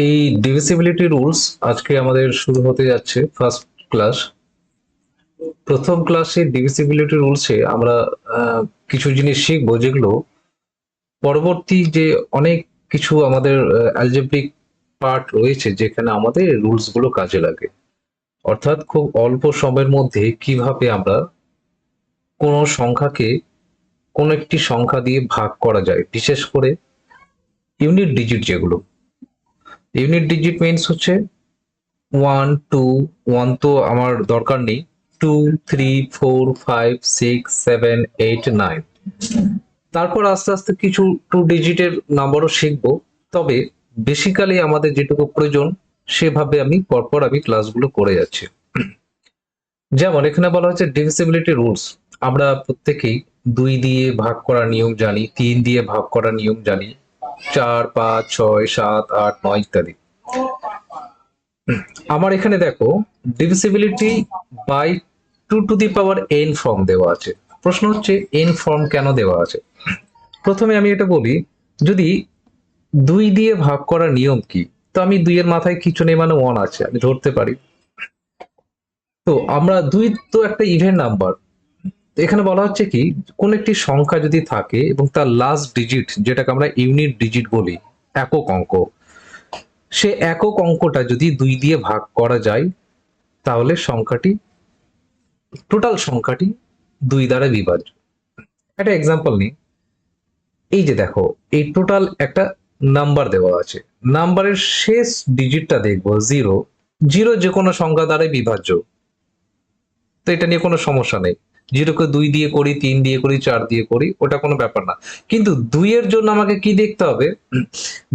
এই divisibility rules আজকে আমাদের শুরু হতে যাচ্ছে ফার্স্ট ক্লাস। প্রথম ক্লাসে ডিভিসিবিলিটি রুলসে আমরা কিছু জিনিস শিখবো যেগুলো পরবর্তী যে অনেক কিছু আমাদের অ্যালজেব্রিক পার্ট রয়েছে যেখানে আমাদের রুলস গুলো কাজে লাগে। অর্থাৎ খুব অল্প সময়ের মধ্যে কিভাবে আমরা কোনো সংখ্যাকে কোনো একটি সংখ্যা দিয়ে ভাগ করা যায়, বিশেষ করে ইউনিট ডিজিট যেগুলো। ইউনিট ডিজিট মিনস হচ্ছে ওয়ান টু, ওয়ান তো আমার দরকার নেই, two, three, four, five, six, seven, eight, nine. তারপর আস্তে আস্তে কিছু টু ডিজিটের নাম্বারও শিখবো। তবে বেসিক্যালি আমাদের যেটুকু প্রয়োজন সেভাবে আমি পরপর আমি ক্লাসগুলো করে যাচ্ছি। যেমন এখানে বলা হচ্ছে ডিভিসিবিলিটি রুলস। আমরা প্রত্যেকেই দুই দিয়ে ভাগ করার নিয়ম জানি, তিন দিয়ে ভাগ করার নিয়ম জানি, চার, পাঁচ, ছয়, সাত, আট, নয় ইত্যাদি। আমার এখানে দেখো divisibility by two to the power n form দেওয়া আছে। প্রশ্ন হচ্ছে এন ফর্ম কেন দেওয়া আছে। প্রথমে আমি এটা বলি, যদি দুই দিয়ে ভাগ করার নিয়ম কি, তো আমি দুইয়ের মাথায় কিছু নেই মানে ওয়ান আছে, আমি ধরতে পারি। তো আমরা দুই তো একটা ইভেন নাম্বার। এখানে বলা হচ্ছে কি, কোন একটি সংখ্যা যদি থাকে এবং তার লাস্ট ডিজিট যেটাকে আমরা ইউনিট ডিজিট বলি, একক অঙ্ক, সে একক অঙ্কটা যদি দুই দিয়ে ভাগ করা যায় তাহলে সংখ্যাটি, টোটাল সংখ্যাটি দুই দ্বারা বিভাজ্য। একটা এক্সাম্পল নিই। এই যে দেখো, এই টোটাল একটা নাম্বার দেওয়া আছে, নাম্বারের শেষ ডিজিটটা দেখবো জিরো। জিরো যে কোনো সংখ্যা দ্বারাই বিভাজ্য, তো এটা নিয়ে কোনো সমস্যা নেই। জিরোকে দুই দিয়ে করি, তিন দিয়ে করি, চার দিয়ে করি, ওটা কোনো ব্যাপার না। কিন্তু দুইয়ের জন্য আমাকে কি দেখতে হবে,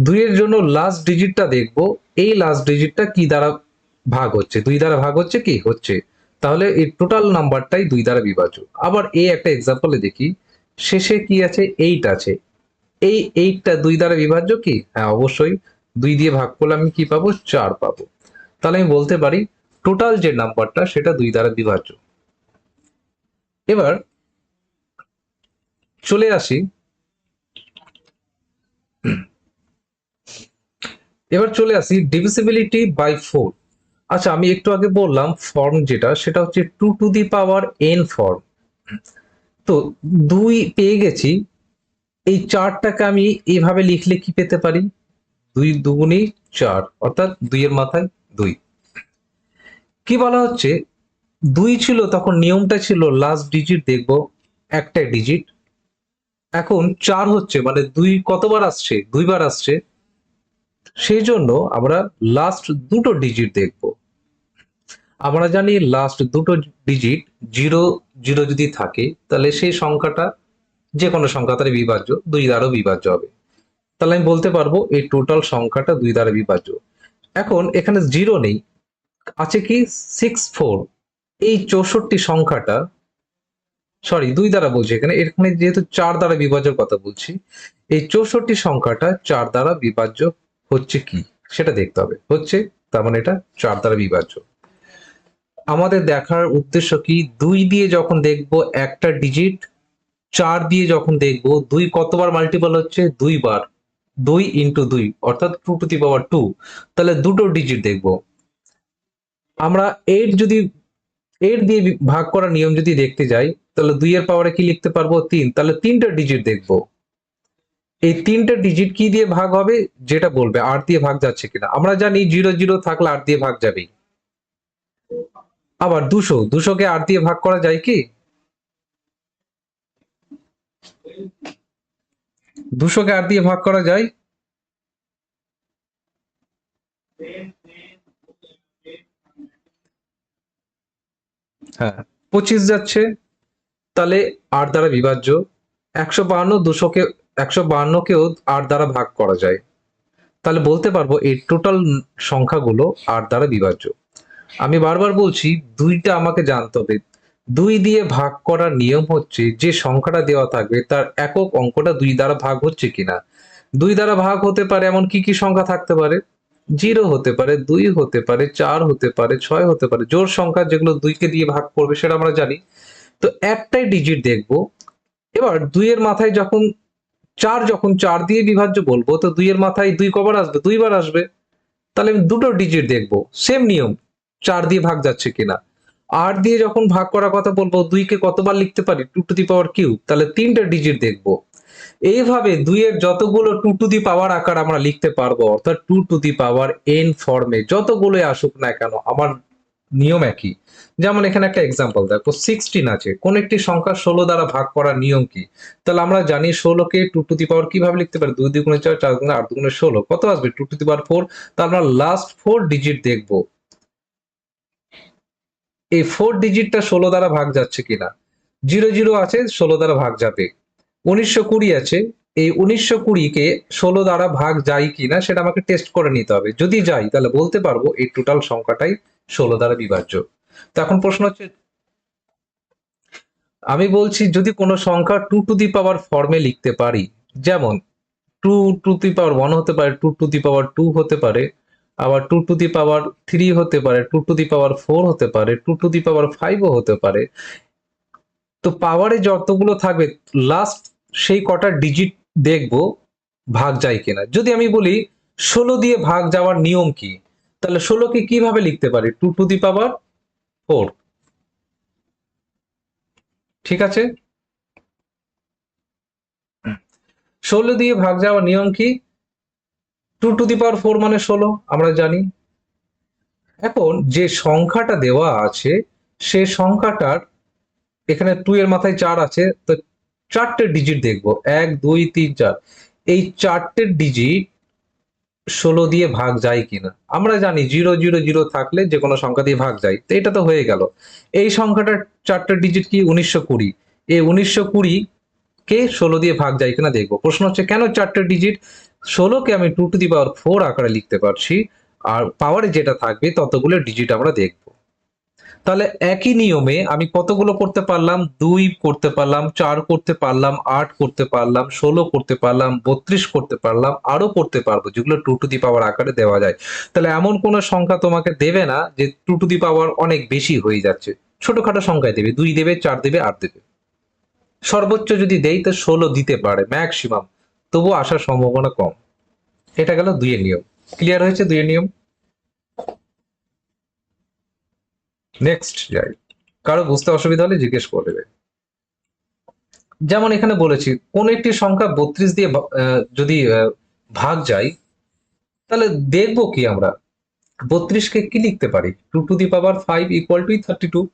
দুইয়ের জন্য লাস্ট ডিজিটটা দেখবো, এই লাস্ট ডিজিটটা কি দ্বারা ভাগ হচ্ছে, দুই দ্বারা ভাগ হচ্ছে কি হচ্ছে, তাহলে এই টোটাল নাম্বারটাই দুই দ্বারা বিভাজ্য। আবার এই একটা এক্সাম্পলে দেখি, শেষে কি আছে, এইট আছে, এই এইটটা দুই দ্বারা বিভাজ্য কি, হ্যাঁ অবশ্যই। দুই দিয়ে ভাগ করলে আমি কি পাবো, চার পাবো। তাহলে আমি বলতে পারি টোটাল যে নাম্বারটা সেটা দুই দ্বারা বিভাজ্য। এবার চলে আসি, ডিভিসিবিলিটি বাই ফোর। আচ্ছা, আমি একটু আগে বললাম ফর্ম যেটা সেটা হচ্ছে two to the power n form. তো দুই পেয়ে গেছি, এই চারটাকে আমি এইভাবে লিখলে কি পেতে পারি, দুই দুগুণী চার, অর্থাৎ দুইয়ের মাথায় দুই। কি বলা হচ্ছে, দুই ছিল তখন নিয়মটা ছিল লাস্ট ডিজিট দেখবো একটা ডিজিট। এখন চার হচ্ছে মানে দুই কতবার আসছে, দুইবার আসছে, সেই জন্য আমরা লাস্ট দুটো ডিজিট দেখব। আমরা জানি লাস্ট দুটো ডিজিট জিরো জিরো যদি থাকে তাহলে সেই সংখ্যাটা যে কোনো সংখ্যা দ্বারা বিভাজ্য, দুই দ্বারাও বিভাজ্য হবে। তাহলে আমি বলতে পারবো এই টোটাল সংখ্যাটা দুই দ্বারা বিভাজ্য। এখন এখানে জিরো নেই, আছে কি, সিক্স ফোর। এই 64 সংখ্যাটা, সরি দুই দ্বারা বলছি, এখানে এখানে যেহেতু চার দ্বারা বিভাজ্যের কথা বলছি, এই 64 সংখ্যাটা চার দ্বারা বিভাজ্য হচ্ছে কি সেটা দেখতে হবে, হচ্ছে, তার মানে এটা চার দ্বারা বিভাজ্য। আমাদের দেখার উদ্দেশ্য কি, দুই দিয়ে যখন দেখবো একটা ডিজিট, চার দিয়ে যখন দেখবো দুই কতবার মাল্টিপল হচ্ছে, দুইবার, দুই ইন্টু দুই অর্থাৎ two to the power two, তাহলে দুটো ডিজিট দেখবো। আমরা এইট যদি, এইট দিয়ে ভাগ করার নিয়ম যদি দেখতে যাই তাহলে দুই এর পাওয়ারে কি লিখতে পারবো, তিন, তাহলে তিনটা ডিজিট দেখবো। এই তিনটা ডিজিট কি দিয়ে ভাগ হবে, যেটা বলবে আট দিয়ে ভাগ যাচ্ছে কিনা। আমরা জানি জিরো জিরো থাকলে আট দিয়ে ভাগ যাবেই। আবার দুশো, দুশোকে আট দিয়ে ভাগ করা যায় কি, দুশোকে আট দিয়ে ভাগ করা যায়, হ্যাঁ 25 যাচ্ছে, তাহলে আট দ্বারা বিভাজ্য। 152, দুশোকে, 152কেও আট দ্বারা ভাগ করা যায়। তাহলে বলতে পারবো এই টোটাল সংখ্যাগুলো আট দ্বারা বিভাজ্য। আমি বারবার বলছি দুইটা আমাকে জানতে হবে। দুই দিয়ে ভাগ করার নিয়ম হচ্ছে যে সংখ্যাটা দেওয়া থাকবে তার একক অঙ্কটা দুই দ্বারা ভাগ হচ্ছে কিনা। দুই দ্বারা ভাগ হতে পারে এমন কি কি সংখ্যা থাকতে পারে, জিরো হতে পারে, দুই হতে পারে, চার হতে পারে, ছয় হতে পারে, জোড় সংখ্যা যেগুলো দুইকে দিয়ে ভাগ করবে সেটা আমরা জানি। তো একটাই ডিজিট দেখবো। এবার দুইয়ের মাথায় যখন চার, যখন চার দিয়ে বিভাজ্য বলবো তো দুইয়ের মাথায় দুই কবার আসবে, দুইবার আসবে। তাহলে আমি দুটো ডিজিট দেখবো, সেম নিয়ম, 4 দিয়ে ভাগ যাচ্ছে কিনা। 8 দিয়ে যখন ভাগ করার কথা বলবো, 2 কে কতবার লিখতে পারি, 2^3, তাহলে 3টা ডিজিট দেখবো। এইভাবে 2 এর যতগুলো 2^, আকার আমরা লিখতে পারবো, অর্থাৎ 2^n ফর্মে যতগুলোই আসুক না কেন, আমার নিয়ম একই। যেমন এখানে একটা এক্সাম্পল দেখো, 16 আছে, কোন একটি সংখ্যা 16 দ্বারা ভাগ করার নিয়ম কি? তাহলে আমরা জানি 16 কে 2^, কিভাবে লিখতে পারি, 2 2 4, 4 2 8 2 16, কত আসবে, 2^4। তাহলে আমরা লাস্ট 4 ডিজিট দেখবো, এই 4 ডিজিটটা 16 দ্বারা ভাগ যাচ্ছে কিনা। 00 আছে, 16 দ্বারা ভাগ যাবে। 1920 আছে, এই 1920 কে 16 দ্বারা ভাগ যায় কিনা সেটা আমাকে টেস্ট করে নিতে হবে। যদি যাই তাহলে বলতে পারবো এই টোটাল সংখ্যাটাই 16 দ্বারা বিভাজ্য। তো এখন প্রশ্ন হচ্ছে, আমি বলছি যদি কোনো সংখ্যা 2^, ফর্মে লিখতে পারি, যেমন 2^1 হতে পারে, 2^2 হতে পারে, আবার 2^3 হতে পারে, 2^4 হতে পারে, 2^5 ও হতে পারে। তো পাওয়ারে যতগুলো থাকবে লাস্ট সেই কটা ডিজিট দেখবো ভাগ যায় কিনা। যদি আমি বলি 16 দিয়ে ভাগ যাওয়ার নিয়ম কি, তাহলে 16 কে কিভাবে লিখতে পারি, 2^4, ঠিক আছে। 16 দিয়ে ভাগ যাওয়ার নিয়ম কি, 2^4 মানে 16, আমরা জানি। এখন যে সংখ্যাটা দেওয়া আছে সে সংখ্যাটার এখানে 2 এর মাথায় 4 আছে, তো 4টে ডিজিট দেখবো, 1 2 3 4, এই 4টে ডিজিট 16 দিয়ে ভাগ যায় কিনা। আমরা জানি 0 0 0 থাকলে যে কোনো সংখ্যা দিয়ে ভাগ যায়, তো এটা তো হয়ে গেল। এই সংখ্যাটার 4টে ডিজিট কি, 1920, এই 1920 কে 16 দিয়ে ভাগ যায় কিনা দেখবো। প্রশ্ন হচ্ছে কেন 4টে ডিজিট, 16 কে আমি 2^4 আকারে লিখতে পারছি, আর পাওয়ারে যেটা থাকবে ততগুলো ডিজিট আমরা দেখবো। তাহলে একই নিয়মে আমি কতগুলো করতে পারলাম, 2 করতে পারলাম, 4 করতে পারলাম, 8 করতে পারলাম, 16 করতে পারলাম, 32 করতে পারলাম, আরো করতে পারবো যেগুলো 2^, আকারে দেওয়া যায়। তাহলে এমন কোন সংখ্যা তোমাকে দেবে না যে 2^, অনেক বেশি হয়ে যাচ্ছে, ছোটখাটো সংখ্যায় দেবে, 2 দেবে, 4 দেবে, 8 দেবে। সর্বোচ্চ যদি দেই তো 16 দিতে পারে ম্যাক্সিমাম, তবু আসার সম্ভাবনা কম। এটা গেল 2 এর নিয়ম। ক্লিয়ার হয়েছে 2 এর নিয়ম। নেক্সট যাই, কারো বুঝতে অসুবিধা হলে জিজ্ঞেস করবে। যেমন এখানে বলেছি কোন একটি সংখ্যা 32 দিয়ে যদি ভাগ যায়, তাহলে দেখবো কি আমরা, 32 কে কি লিখতে পারি, 2^5 = 32।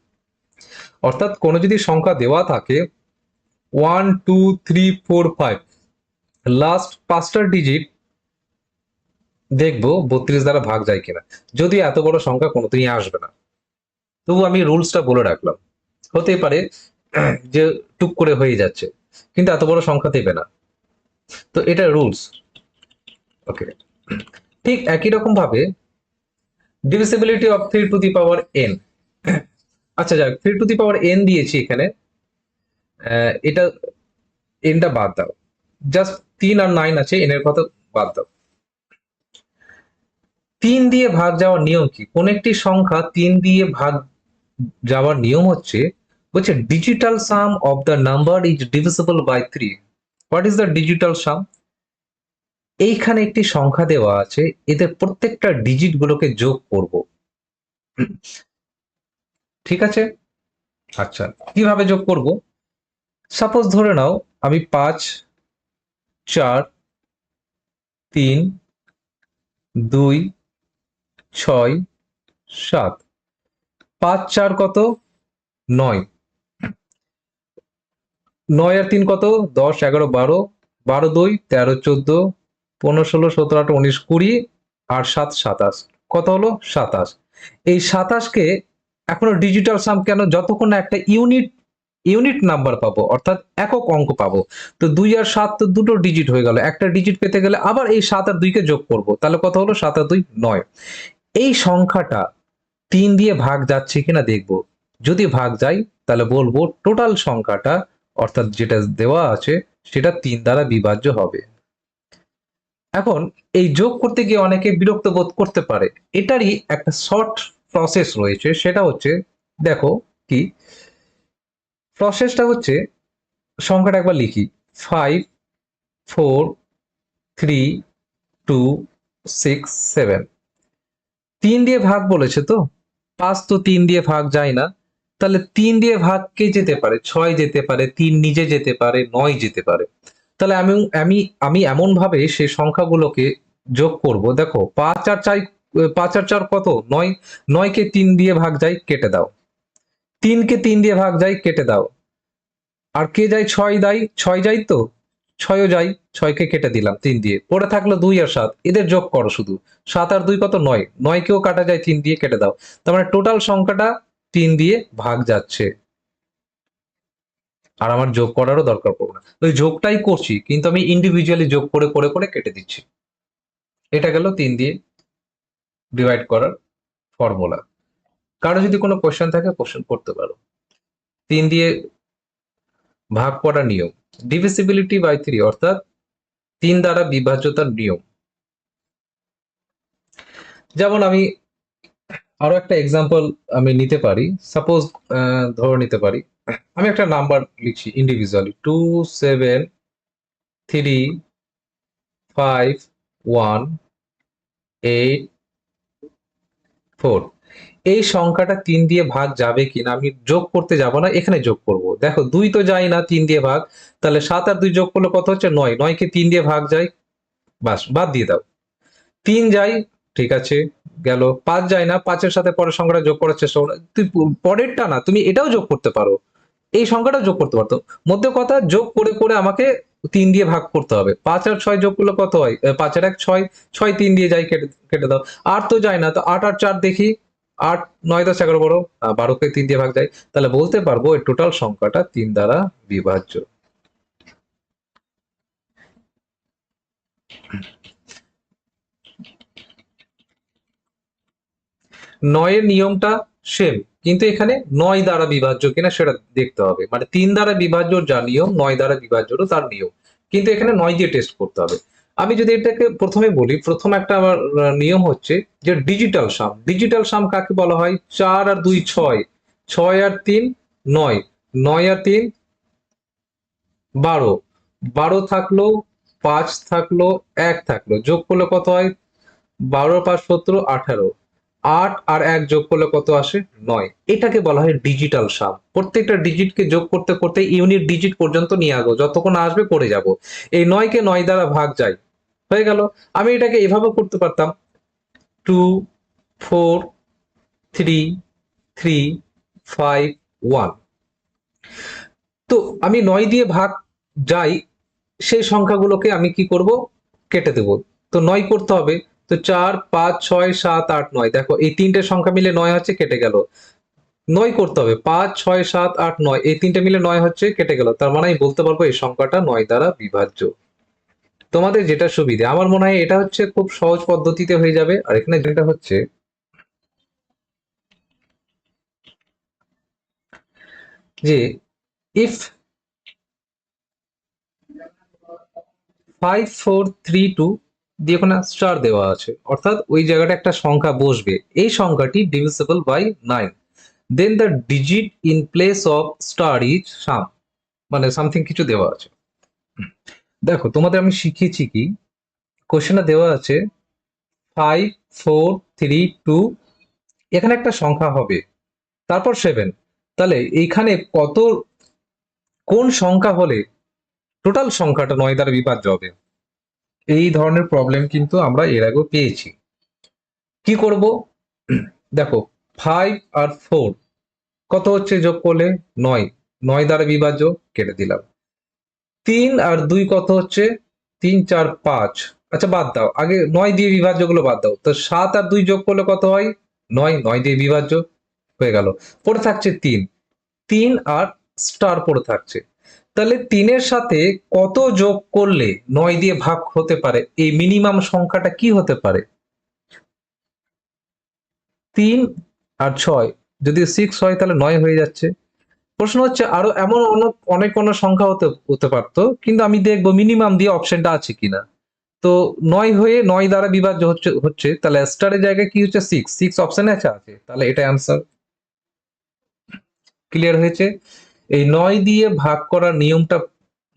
অর্থাৎ কোন যদি সংখ্যা দেওয়া থাকে 1 2 3 4 5, লাস্ট 5টা ডিজিট দেখবো 32 দ্বারা ভাগ যায় কিনা। যদি এত বড় সংখ্যা কোনোদিনই আসবে না, তবু আমি রুলসটা বলে রাখলাম। হতে পারে যে টুক করে হয়ে যাচ্ছে, কিন্তু এত বড় সংখ্যা দেবে না, তো এটা রুলস। ওকে, ঠিক একই রকম ভাবে ডিভিজিবিলিটি অফ 3^n। আচ্ছা যাক, 3^n দিয়েছি এখানে, এটা এনটা বাদ দাও, জাস্ট 3 আর 9 আছে, এন এর কথা বাদ দাও। 3 দিয়ে ভাগ যাওয়ার নিয়ম কি, কোন একটি সংখ্যা 3 দিয়ে ভাগ যাওয়ার নিয়ম হচ্ছে, বলছে digital sum of the number is divisible by 3। What is the digital sum, এইখানে একটি সংখ্যা দেওয়া আছে, এদের প্রত্যেকটা ডিজিট গুলোকে যোগ করব, ঠিক আছে। আচ্ছা, কিভাবে যোগ করব, সাপোজ ধরে নাও আমি 5 4 3 2 6 7, 5 4 কত, 9, 9 আর 3 কত, 10 11 12, 12 2 13 14 15 16 17 18 19 20, আর 7 27, কত হলো 27। এই 27 কে এখনো ডিজিটাল সাম কেন, যতক্ষণ না একটা ইউনিট নাম্বার পাবো, অর্থাৎ একক অঙ্ক পাবো। তো 2 আর 7 তো দুটো ডিজিট হয়ে গেল, একটা ডিজিট পেতে গেলে আবার এই 7 আর 2 কে যোগ করব, তাহলে কত হলো, 7 আর 2 9। এই সংখ্যাটা 3 দিয়ে ভাগ যাচ্ছে কিনা দেখবো, যদি ভাগ যায় তাহলে বলবো টোটাল সংখ্যাটা, অর্থাৎ যেটা দেওয়া আছে সেটা 3 দ্বারা বিভাজ্য হবে। এখন এই যোগ করতে গিয়ে অনেকে বিরক্ত বোধ করতে পারে, এটারই একটা শর্ট প্রসেস রয়েছে, সেটা হচ্ছে, দেখো কি প্রসেসটা হচ্ছে, সংখ্যাটা একবার লিখি, 5 4 3 2 6 7, 3 দিয়ে ভাগ বলেছে তো, 5 তো 3 দিয়ে ভাগ যায় না, তাহলে 3 দিয়ে ভাগ কে যেতে পারে? 6 যেতে পারে, 3 নিজে যেতে পারে, 9 যেতে পারে। তাহলে আমি আমি আমি এমন ভাবে সেই সংখ্যাগুলোকে যোগ করব। দেখো 5 আর 4, 5 আর 4 কত? 9। 9 কে 3 দিয়ে ভাগ যায়, কেটে দাও। 3 কে 3 দিয়ে ভাগ যায়, কেটে দাও। আর কে যায়? 6 দেয়, 6 যায় তো, 6ও যায়, 6 কে কেটে দিলাম 3 দিয়ে। পড়ে থাকলো 2 আর 7, এদের যোগ করো শুধু। 7 আর 2 কত? 9। 9 কেও কাটা যায় 3 দিয়ে, কেটে দাও। তার মানে টোটাল সংখ্যাটা 3 দিয়ে ভাগ যাচ্ছে। আর আমার যোগ করারও দরকার পড়বে না। ওই যোগটাই করছি, কিন্তু আমি ইন্ডিভিজুয়ালি যোগ করে করে করে কেটে দিচ্ছি। এটা গেল 3 দিয়ে ডিভাইড করার ফর্মুলা। কারো যদি কোনো কোশ্চেন থাকে, কোশ্চেন করতে পারো। 3 দিয়ে ভাগ করার নিয়ম, ডিভিসিবিলিটি বাই 3, অর্থাৎ 3 দ্বারা বিভাজ্যতার নিয়ম। যেমন আমি আরো একটা এক্সাম্পল আমি নিতে পারি। সাপোজ ধরে নিতে পারি, আমি একটা নাম্বার লিখছি ইন্ডিভিজুয়ালি, 2735184। এই সংখ্যাটা 3 দিয়ে ভাগ যাবে কিনা আমি যোগ করতে যাব না, এখানে যোগ করব। দেখো 2 তো যায় না 3 দিয়ে ভাগ, তাহলে 7 আর 2 যোগ করলে কত হচ্ছে? 9। 9 কে 3 দিয়ে ভাগ যায়, বাস বাদ দিয়ে দাও। 3 যাই, ঠিক আছে, গেল। 5 যায় না, 5 এর সাথে পরের সংখ্যাটা যোগ করার চেষ্টা করো। তুই পরেরটা না, তুমি এটাও যোগ করতে পারো, এই সংখ্যাটাও যোগ করতে পারতো। মধ্যে কথা, যোগ করে করে আমাকে 3 দিয়ে ভাগ করতে হবে। 5 আর 6 যোগ করলে কত হয়? 5 আর 1 6, 6 3 দিয়ে যাই, কেটে কেটে দাও। 8 তো যায় না, তো 8 আর 4 দেখি, 8 9 10 11 12, 12 কে 3 দিয়ে ভাগ যায়। তাহলে বলতে পারবো এই টোটাল সংখ্যাটা 3 দ্বারা বিভাজ্য। 9 এর নিয়মটা সেম, কিন্তু এখানে 9 দ্বারা বিভাজ্য কিনা সেটা দেখতে হবে। মানে 3 দ্বারা বিভাজ্য যা নিয়ম, 9 দ্বারা বিভাজ্যরও তার নিয়ম, কিন্তু এখানে 9 দিয়ে টেস্ট করতে হবে। আমি যদি এটাকে প্রথমে বলি, প্রথম একটা আমার নিয়ম হচ্ছে যে ডিজিটাল সাম। ডিজিটাল সাম কাকে বলা হয়? 4 আর 2 6, 6 আর 3 9, 9 আর 3 12, 12 থাকলো, 5 থাকলো, 1 থাকলো, যোগ করলে কত হয়? 12 5 17 18, 8 আর 1 যোগ করলে কত আসে? 9। এটাকে বলা হয় ডিজিটাল সাম। প্রত্যেকটা ডিজিটকে যোগ করতে করতে ইউনিট ডিজিট পর্যন্ত নিয়ে আসবো, যতক্ষণ আসবে করে যাব। এই 9 কে 9 দ্বারা ভাগ যায়, হয়ে গেল। আমি এটাকে এভাবে করতে পারতাম, 2 4 3 3 5 1। তো আমি 9 দিয়ে ভাগ যাই, সেই সংখ্যাগুলোকে আমি কি করব? কেটে দেব। তো 9 করতে হবে, তো 4 5 6 7 8 9, দেখো এই তিনটে সংখ্যা মিলে 9 হচ্ছে, কেটে গেল। 9 করতে হবে, 5 6 7 8 9, এই তিনটে মিলে 9 হচ্ছে, কেটে গেল। তার মানে আমি বলতে পারবো এই সংখ্যাটা 9 দ্বারা বিভাজ্য। তোমাদের যেটা সুবিধে, আমার মনে হয় এটা হচ্ছে খুব সহজ পদ্ধতিতে হয়ে যাবে। আর এখানে যেটা হচ্ছে যে ইফ 5432 দিয়ে কোনো স্টার দেওয়া আছে, অর্থাৎ ওই জায়গাটা একটা সংখ্যা বসবে, এই সংখ্যাটি divisible by 9, then the digit in place of star is sum, মানে সামথিং কিছু দেওয়া আছে। দেখো তোমাদের আমি শিখিয়েছি কি, কোশ্চেনে দেওয়া আছে 5432, এখানে একটা সংখ্যা হবে, তারপর 7। তাহলে এইখানে কত, কোন সংখ্যা হলে টোটাল সংখ্যাটা 9 দ্বারা বিভাজ্য হবে? এই ধরনের প্রবলেম কিন্তু আমরা এর আগেও পেয়েছি। কি করব? দেখো 5 আর 4 কত হচ্ছে যোগ করলে? 9। 9 দ্বারা বিভাজ্য, কেটে দিলাম। 3 আর 2 কত হচ্ছে? 3 4 5, আচ্ছা বাদ দাও, আগে 9 দিয়ে বিভাজ্য গুলো বাদ দাও। তো 7 আর 2 যোগ করলে কত হয়? 9। 9 দিয়ে বিভাজ্য হয়ে গেল। পড়ে থাকছে 3, 3 আর স্টার পড়ে থাকছে। তাহলে 3 এর সাথে কত যোগ করলে 9 দিয়ে ভাগ হতে পারে? এই মিনিমাম সংখ্যাটা কি হতে পারে? 3 আর 6, যদি 6 হয় তাহলে 9 হয়ে যাচ্ছে। প্রশ্ন হচ্ছে আরো এমন অনেক অন্য সংখ্যা হতে হতে পারতো, কিন্তু আমি দেখবো মিনিমাম দিয়ে অপশনটা আছে কিনা। তো 9 হয়ে 9 দ্বারা বিভাজ্য হচ্ছে, তাহলে স্টারের জায়গায় কি হচ্ছে? 6, 6 অপশনে আছে, তাহলে এটা অ্যান্সার। ক্লিয়ার হয়েছে? এই 9 দিয়ে ভাগ করার নিয়মটা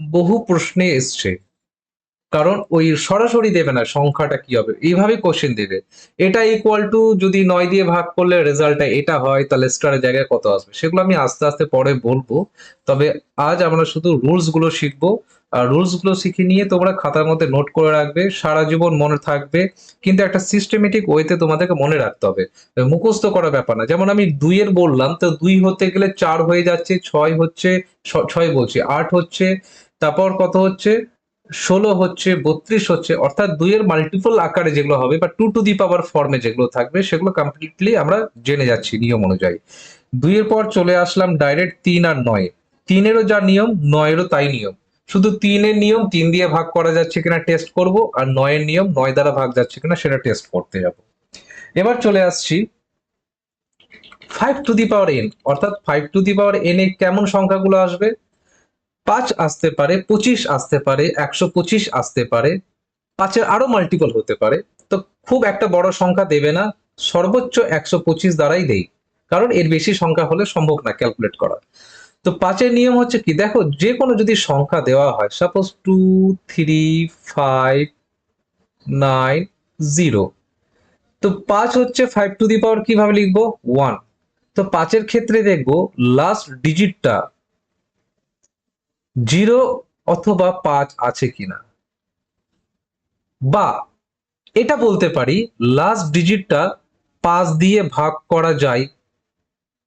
বহু প্রশ্নে এসছে। কারণ ওই সরাসরি দেবে না সংখ্যাটা কি হবে, এইভাবে কোশ্চেন দেবে। এটা ইকুয়াল টু যদি 9 দিয়ে ভাগ করলে রেজাল্টটা এটা হয়, তাহলে স্টারের জায়গায় কত আসবে, সেগুলো আমি আস্তে আস্তে পরে বলবো। তবে আজ আমরা শুধু রুলস গুলো শিখবো। আর রুলস গুলো শিখে নিয়ে তোমরা খাতার মধ্যে নোট করে রাখবে, সারা জীবন মনে থাকবে। কিন্তু একটা সিস্টেমেটিক ওয়েতে তোমাদেরকে মনে রাখতে হবে, মুখস্থ করার ব্যাপার না। যেমন আমি 2 এর বললাম, তো 2 হতে গেলে 4 হয়ে যাচ্ছে, 6 হচ্ছে, 6 বলছি, 8 হচ্ছে, তারপর কত হচ্ছে, 16 হচ্ছে, 32 হচ্ছে, অর্থাৎ 2 এর মাল্টিপল আকারে যেগুলো হবে বা 2 টু দি পাওয়ার ফর্মে যেগুলো থাকবে, সেগুলো কমপ্লিটলি আমরা জেনে যাচ্ছি নিয়ম অনুযায়ী। 2 এর পর চলে আসলাম ডাইরেক্ট 3 আর 9। 3 এরও যা নিয়ম, 9 এরও তাই নিয়ম। শুধু 3 এর নিয়ম 3 দিয়ে ভাগ করা যাচ্ছে কিনা টেস্ট করব, আর 9 এর নিয়ম 9 দ্বারা ভাগ যাচ্ছে কিনা সেটা টেস্ট করতে যাব। এবার চলে আসছি 5 টু দি পাওয়ার n, অর্থাৎ 5 টু দি পাওয়ার n এ কেমন সংখ্যাগুলো আসবে। 5 আসতে পারে, 25 আসতে পারে, 125 আসতে পারে, 5-এর আরো মাল্টিপল হতে পারে। তো খুব একটা বড় সংখ্যা দেবে না, সর্বোচ্চ 125 দ্বারাই দেই, কারণ এর বেশি সংখ্যা হলে সম্ভব না ক্যালকুলেট করা। তো 5-এর নিয়ম হচ্ছে কি, দেখো যে কোনো যদি সংখ্যা দেওয়া হয়, সাপোজ 2, 3, 5, 9, 0, তো 5 হচ্ছে 5 টু দি পাওয়ার কিভাবে লিখবো, 1। তো 5-এর ক্ষেত্রে দেখবো লাস্ট ডিজিটটা 0 অথবা 5 আছে কিনা, বা এটা বলতে পারি লাস্ট ডিজিটটা 5 দিয়ে ভাগ করা যায়,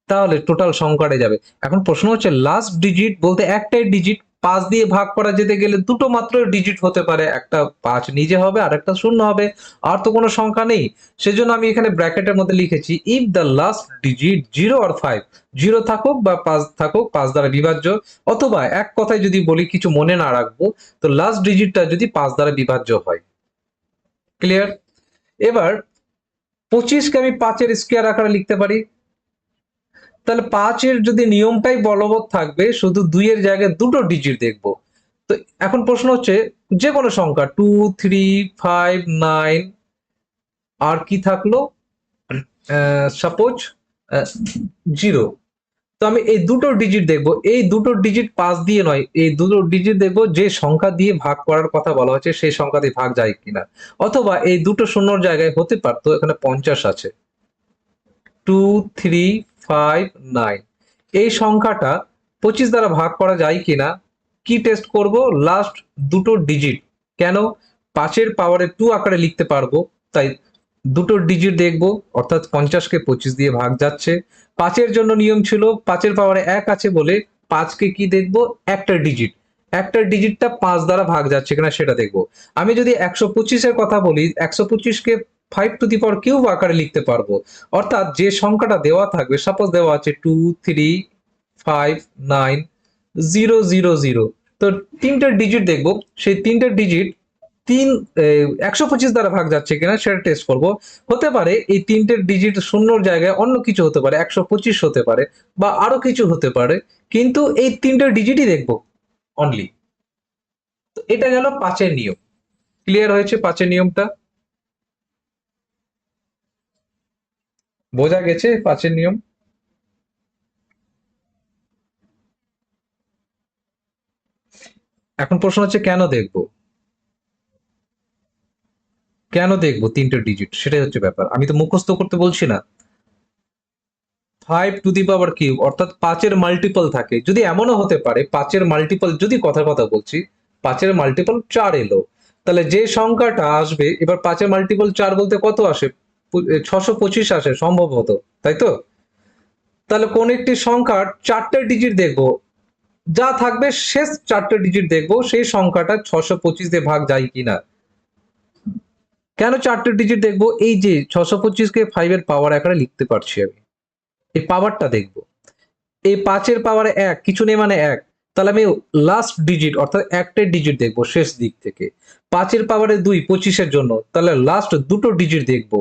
তাহলে টোটাল সংখ্যাটা যাবে। এখন প্রশ্ন হচ্ছে লাস্ট ডিজিট বলতে একটাই ডিজিট, 5 দিয়ে ভাগ করা যেতে গেলে দুটো মাত্র ডিজিট হতে পারে, একটা 5 নিজে হবে আর একটা 0 হবে, আর তো কোনো সংখ্যা নেই। সেজন্য আমি এখানে ব্র্যাকেটের মধ্যে লিখেছি if the last digit 0 or 5, 0 থাকুক বা 5 থাকুক, 5 দ্বারা বিভাজ্য, অথবা এক কথায় যদি বলি কিছু মনে না রাখবো, তো লাস্ট ডিজিটটা যদি 5 দ্বারা বিভাজ্য হয়। ক্লিয়ার? এবার 25 কে আমি 5 এর স্কয়ার আকারে লিখতে পারি, তাহলে 5 এর যদি নিয়মটাই বলবৎ থাকবে, শুধু 2 এর জায়গায় দুটো ডিজিট দেখবো। তো এখন প্রশ্ন হচ্ছে যে কোনো সংখ্যা 2, 3, 5, 9, আর কি থাকলো, সাপোজ 0। তো আমি এই দুটো ডিজিট দেখবো, এই দুটো ডিজিট 5 দিয়ে নয়, এই দুটো ডিজিট দেখবো যে সংখ্যা দিয়ে ভাগ করার কথা বলা হচ্ছে সেই সংখ্যা দিয়ে ভাগ যায় কিনা। অথবা এই দুটো শূন্যর জায়গায় হতে পারতো এখানে 50 আছে, 2, 3, 5, 9, এই সংখ্যাটা 25 দ্বারা ভাগ করা যায় কিনা, কি টেস্ট করব, লাস্ট দুটো ডিজিট। কেন, 5-এর পাওয়ারে 2 আকারে লিখতে পারবো, তাই দুটো ডিজিট দেখব, অর্থাৎ 50-কে 25 দিয়ে ভাগ যাচ্ছে। 5-এর জন্য নিয়ম ছিল 5-এর পাওয়ারে 1 আছে বলে 5-কে কি দেখব, একটা ডিজিট, একটা ডিজিটটা 5 দ্বারা ভাগ যাচ্ছে কিনা সেটা দেখব। আমি যদি 125-এর কথা বলি, 125-কে 5 টু দি পাওয়ার কিউব আকারে লিখতে পারবো, অর্থাৎ যে সংখ্যাটা দেওয়া থাকবে, সাপোজ দেওয়া আছে 2, 3, 5, 9, 0, 0, 0, তো তিনটা ডিজিট দেখবো, সেই তিনটা ডিজিট 125 দ্বারা ভাগ যাচ্ছে কিনা সেটা টেস্ট করব। হতে পারে এই তিনটে ডিজিট শূন্যর জায়গায় অন্য কিছু হতে পারে, 125 হতে পারে বা আরো কিছু হতে পারে, কিন্তু এই তিনটে ডিজিটই দেখবো অনলি। তো এটা গেল 5-এর নিয়ম। ক্লিয়ার হয়েছে 5-এর নিয়মটা? বোঝা গেছে 5-এর নিয়ম? এখন প্রশ্ন হচ্ছে কেন দেখবো, কেন দেখবো তিনটে ডিজিট, সেটাই হচ্ছে ব্যাপার। আমি তো মুখস্থ করতে বলছি না। 5 টু দি পাওয়ার কিউব অর্থাৎ 5-এর মাল্টিপল থাকে, যদি এমনও হতে পারে 5-এর মাল্টিপল, যদি কথার কথা বলছি 5-এর মাল্টিপল 4 এলো, তাহলে যে সংখ্যাটা আসবে, এবার 5-এর মাল্টিপল 4 বলতে কত আসে, 625 আসে সম্ভবত, তাই তো? তাহলে কোন একটি সংখ্যার 4টে ডিজিট দেখবো, যা থাকবে শেষ 4টে ডিজিট দেখবো সেই সংখ্যাটা 625 দিয়ে ভাগ যায় কিনা। কেন 4টে ডিজিট দেখবো, এই যে 625-কে 5-এর পাওয়ার আকারে লিখতে পারছি আমি, এই পাওয়ারটা দেখবো। এই 5-এর পাওয়ারে 1 কিছু নেই মানে 1, তাহলে আমি লাস্ট ডিজিট অর্থাৎ একটা ডিজিট দেখবো শেষ দিক থেকে। 5-এর পাওয়ারে 2 25-এর জন্য, তাহলে লাস্ট দুটো ডিজিট দেখবো।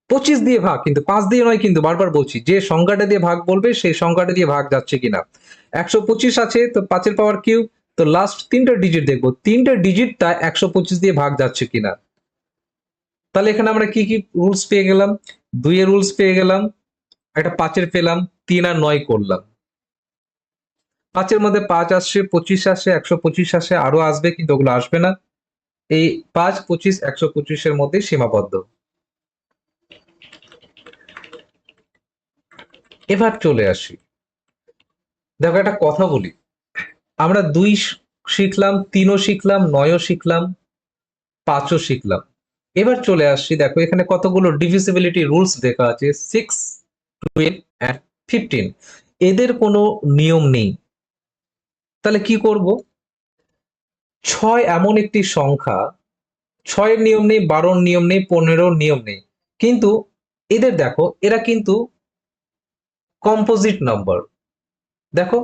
25 দিয়ে ভাগ, কিন্তু 5 দিয়ে নয়, কিন্তু বারবার বলছি যে সংখ্যাটা দিয়ে ভাগ বলবে সেই সংখ্যাটা দিয়ে ভাগ যাচ্ছে কিনা। 125 আছে তো 5-এর পাওয়ার কিউব, তো লাস্ট তিনটা ডিজিট দেখবো, তিনটা ডিজিটটা 125 দিয়ে ভাগ যাচ্ছে কিনা। তাহলে এখানে আমরা কি কি রুলস পেয়ে গেলাম, 2 এর রুলস পেয়ে গেলাম, একটা 5-এর পেলাম, 3 আর 9 করলাম। 5-এর মধ্যে 5 আসছে, 25 আসে, 125 আসে, আরো আসবে কিন্তু ওগুলো আসবে না। এই 5, 25, 125 মধ্যে সীমাবদ্ধ। এবার চলে আসি, দেখো একটা কথা বলি, আমরা 2 শিখলাম, 3ও শিখলাম, 9ও শিখলাম, 5ও শিখলাম। এবার চলে আসছি, দেখো এখানে কতগুলো ডিভিজিবিলিটি রুলস দেখা আছে, 6, 12 and 15। এদের কোনো নিয়ম নেই। তাহলে কি করব? 6 এমন একটি সংখ্যা, 6-এর নিয়ম নেই, 12-র নিয়ম নেই, 15-র নিয়ম নেই, কিন্তু এদের দেখো এরা কিন্তু কম্পোজিট নাম্বার। দেখো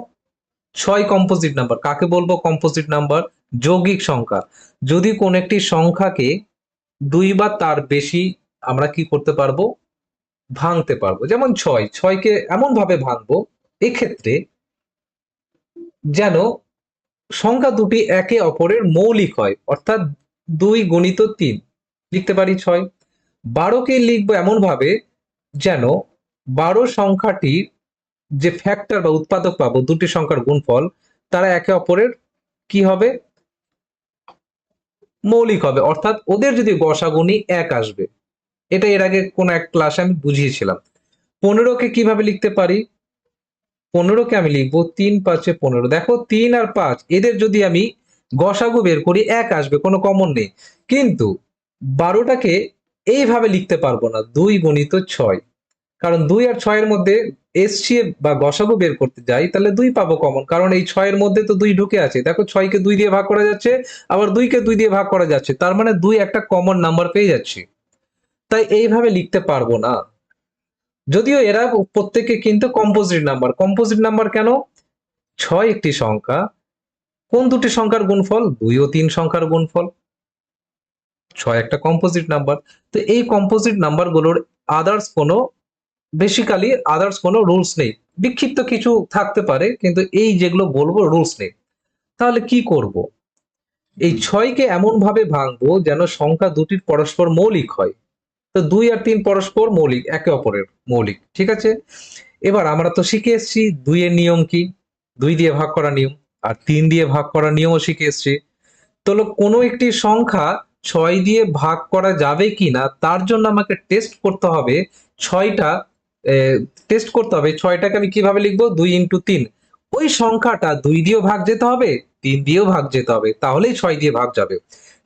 6 কম্পোজিট নাম্বার। কাকে বলবো কম্পোজিট নাম্বার? যৌগিক সংখ্যা। যদি কোন একটি সংখ্যাকে 2 বা তার বেশি আমরা কি করতে পারবো? ভাঙতে পারবো। যেমন 6 কে এমন ভাবে ভাঙবো এক্ষেত্রে যেন সংখ্যা দুটি একে অপরের মৌলিক হয়, অর্থাৎ 2 গুণিত 3 লিখতে পারি 6। 12কে লিখবো এমন ভাবে যেন 12 সংখ্যাটির যে ফ্যাক্টর বা উৎপাদক পাবো, দুটি সংখ্যার গুণফল, তারা একে অপরের কি হবে? মৌলিক হবে, অর্থাৎ ওদের যদি গসাগুনি 1 আসবে। এটা এর আগে কোন এক ক্লাসে আমি বুঝিয়েছিলাম। 15কে কিভাবে লিখতে পারি? 15কে আমি লিখবো 3 5 15। দেখো 3 আর 5 এদের যদি আমি গসাগু বের করি 1 আসবে, কোনো কমন নেই। কিন্তু 12টাকে এইভাবে লিখতে পারবো না, 2 গুণিত 6। কারণ 2 আর 6 এর মধ্যে এসছিয়ে বা গসাগু বের করতে যাই তাহলে 2 পাবো কমন, কারণ এই 6 এর মধ্যে তো 2 ঢুকে আছে। দেখো 6 কে 2 দিয়ে ভাগ করা যাচ্ছে, আবার 2 কে 2 দিয়ে ভাগ করা যাচ্ছে, তার মানে 2 একটা কমন নাম্বার পেয়ে যাচ্ছি। তাই এইভাবে লিখতে পারবো না। যদিও এরা প্রত্যেকে কিন্তু কম্পোজিট নাম্বার। কম্পোজিট নাম্বার কেন? 6 একটি সংখ্যা, কোন দুটি সংখ্যার গুণফল? 2 ও 3 সংখ্যার গুণফল। 6 একটা কম্পোজিট নাম্বার। তো এই কম্পোজিট নাম্বারগুলোর আদার্স কোনো, বেসিক্যালি আদার্স কোনো রুলস নেই। বিক্ষিপ্ত কিছু থাকতে পারে, কিন্তু এই যেগুলো বলবো রুলস নেই। তাহলে কি করব? এই 6 কে এমন ভাবে ভাঙবো যেন সংখ্যা দুটির পরস্পর মৌলিক হয়। তো 2 আর 3 পরস্পর মৌলিক, একে অপরের মৌলিক, ঠিক আছে। এবার আমরা তো শিখে এসেছি 2 এর নিয়ম কি, 2 দিয়ে ভাগ করা নিয়ম, আর 3 দিয়ে ভাগ করার নিয়মও শিখে এসেছি। তাহলে কোনো একটি সংখ্যা 6 দিয়ে ভাগ করা যাবে কিনা তার জন্য আমাকে টেস্ট করতে হবে 6টা, টেস্ট করতে হবে 6টাকে আমি কিভাবে লিখবো? 2 ইন্টু 3। ওই সংখ্যাটা 2 দিয়েও ভাগ যেতে হবে, 3 দিয়েও ভাগ যেতে হবে, তাহলেই 6 দিয়ে ভাগ যাবে।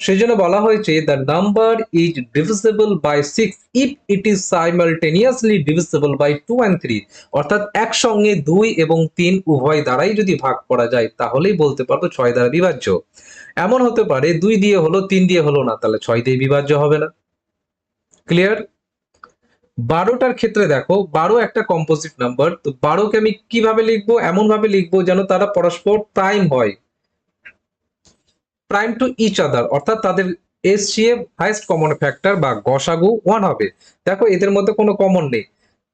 সেজন্য বলা হয়েছে the number is divisible by 6 if it is simultaneously divisible by 2 and 3। অর্থাৎ একসঙ্গে 2 এবং 3 উভয় দ্বারাই যদি ভাগ করা যায় তাহলেই বলতে পারবো 6 দ্বারা বিভাজ্য। এমন হতে পারে 2 দিয়ে হলো, 3 দিয়ে হলো না, তাহলে 6 দিয়ে বিভাজ্য হবে না। ক্লিয়ার? 12টার ক্ষেত্রে দেখো 12 একটা কম্পোজিট নাম্বার। তো 12কে আমি কিভাবে লিখবো? এমন ভাবে লিখবো যেন তারা পরস্পর প্রাইম হয়, প্রাইম টু ইচ আদার, অর্থাৎ তাদের এসসিএফ হাইয়েস্ট কমন ফ্যাক্টর বা গসাগু 1 হবে। দেখো এদের মধ্যে কোনো কমন নেই।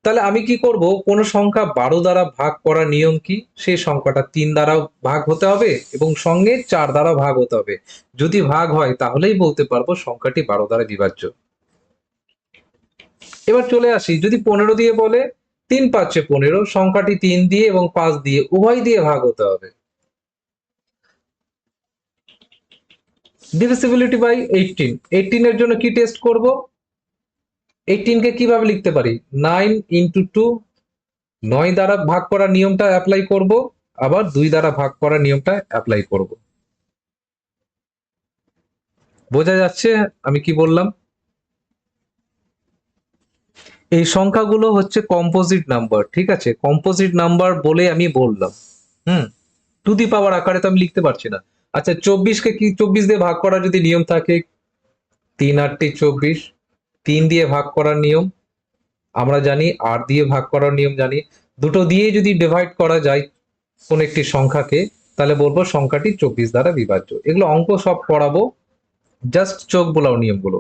তাহলে আমি কি করব? কোন সংখ্যা 12 দ্বারা ভাগ করার নিয়ম কি? সেই সংখ্যাটা 3 দ্বারা ভাগ হতে হবে এবং সঙ্গে 4 দ্বারা ভাগ হতে হবে। যদি ভাগ হয় তাহলেই বলতে পারবো সংখ্যাটি 12 দ্বারা বিভাজ্য। এবার চলে আসি, যদি 15 দিয়ে বলে 3 5 15, সংখ্যাটি 3 দিয়ে এবং 5 দিয়ে উভয় দিয়ে ভাগ হতে হবে। Divisibility by 18। 18 এর জন্য কি টেস্ট করব? 18 কে কিভাবে লিখতে পারি? 9 ইন্টু 2, 9 দ্বারা ভাগ করার নিয়মটা অ্যাপ্লাই করব, আবার 2 দ্বারা ভাগ করার নিয়মটা অ্যাপ্লাই করব। বোঝা যাচ্ছে আমি কি বললাম? এই সংখ্যাগুলো হচ্ছে কম্পোজিট নাম্বার, ঠিক আছে। কম্পোজিট নাম্বার বলে আমি বললাম। হুম, টু দি পাওয়ার আকারে তো আমি লিখতে পারছি না। আচ্ছা 24কে কি 24 দিয়ে ভাগ করার যদি নিয়ম থাকে, 3 8 24, 3 দিয়ে ভাগ করার নিয়ম আমরা জানি, 8 দিয়ে ভাগ করার নিয়ম জানি। দুটো দিয়ে যদি ডিভাইড করা যায় কোন একটি সংখ্যাকে, তাহলে বলবো সংখ্যাটি 24 দ্বারা বিভাজ্য। এগুলো অঙ্ক সব পড়াবো, জাস্ট চোখ বোলাও নিয়মগুলো।